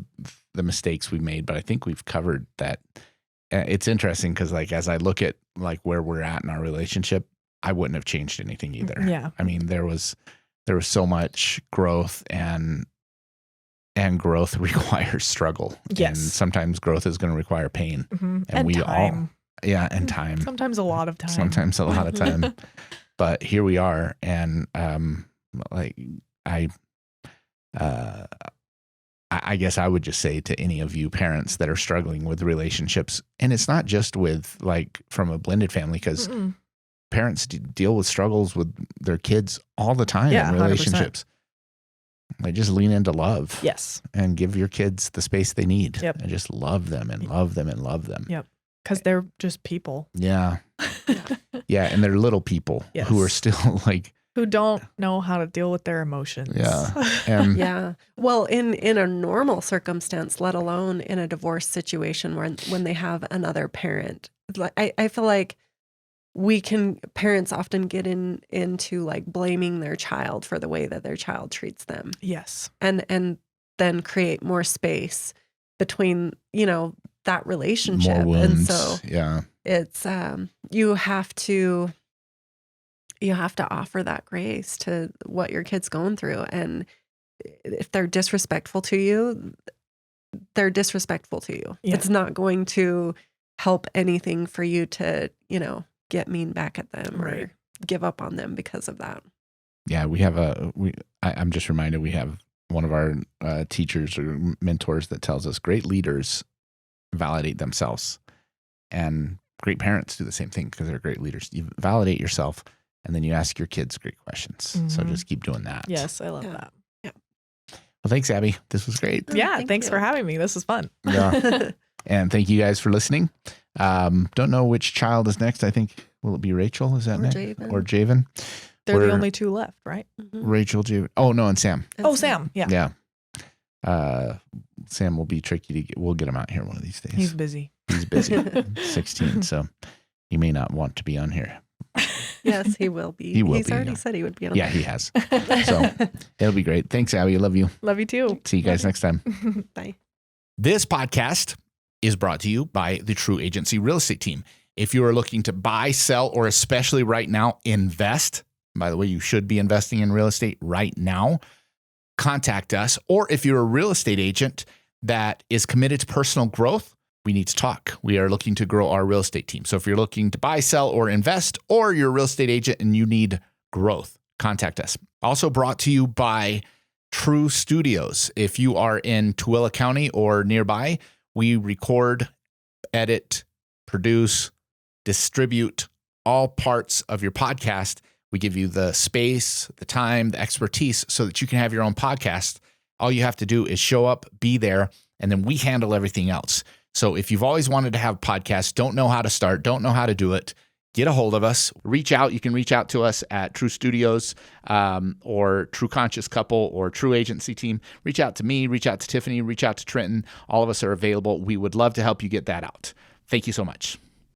the mistakes we made, but I think we've covered that. It's interesting because, like, as I look at like where we're at in our relationship, I wouldn't have changed anything either. Yeah. I mean, there was so much growth, and growth requires struggle. Yes. And sometimes growth is going to require pain. Mhm. And we time. And time. Sometimes a lot of time. Sometimes a lot of time. But here we are, and like I guess I would just say to any of you parents that are struggling with relationships, and it's not just with like from a blended family, because Mm-mm. parents deal with struggles with their kids all the time Yeah, in 100%. relationships. Like, just lean into love. Yes. And give your kids the space they need. Yep. And just love them and love them and love them. Yep. Because they're just people. Yeah. Yeah. And they're little people who are Yes. still like, Who don't know how to deal with their emotions. yeah. And Yeah. Well, in a normal circumstance, let alone in a divorce situation when they have another parent, like I feel like parents often get into like blaming their child for the way that their child treats them, Yes. and then create more space between, that relationship. more wounds. And so yeah. it's you have to offer that grace to what your kid's going through. And if they're disrespectful to you, they're disrespectful to you. Yeah. It's not going to help anything for you to, get mean back at them Right. or give up on them because of that. Yeah. We have I'm just reminded we have one of our teachers or mentors that tells us great leaders validate themselves, and great parents do the same thing because they're great leaders. You validate yourself, and then you ask your kids great questions. So Mhm. just keep doing that. Yes, I love Yeah. that. Well, thanks, Abbie. This was great. Oh, Yeah, thank thanks you. for having me. This was fun. Yeah. And thank you guys for listening. Don't know which child is next. I think, will it be Rachel? Is that Or next? Javen. Or Javen? They're We're- the only 2 left, right? Mhm. Rachel, Javen. Oh, no, and Sam. Oh, Sam. Yeah. Yeah. Sam will be tricky to get. We'll get him out here one of these days. He's busy. He's busy. 16, so he may not want to be on here. Yes, he will be. He will He's be, already yeah. said he would be on. Yeah, he has. So it'll be great. Thanks, Abbie. I love you. Love you too. See you guys next time. Bye. This podcast is brought to you by the True Agency Real Estate Team. If you are looking to buy, sell, or especially right now, invest, by the way, you should be investing in real estate right now, contact us. Or if you're a real estate agent that is committed to personal growth, we need to talk. We are looking to grow our real estate team. So if you're looking to buy, sell, or invest, or you're a real estate agent and you need growth, contact us. Also brought to you by True Studios. If you are in Tooele County or nearby, we record, edit, produce, distribute all parts of your podcast. We give you the space, the time, the expertise so that you can have your own podcast. All you have to do is show up, be there, and then we handle everything else. So if you've always wanted to have a podcast, don't know how to start, don't know how to do it, get a hold of us. Reach out. You can reach out to us at True Studios or True Conscious Couple or True Agency Team. Reach out to me, reach out to Tiffany, reach out to Trenton. All of us are available. We would love to help you get that out. Thank you so much.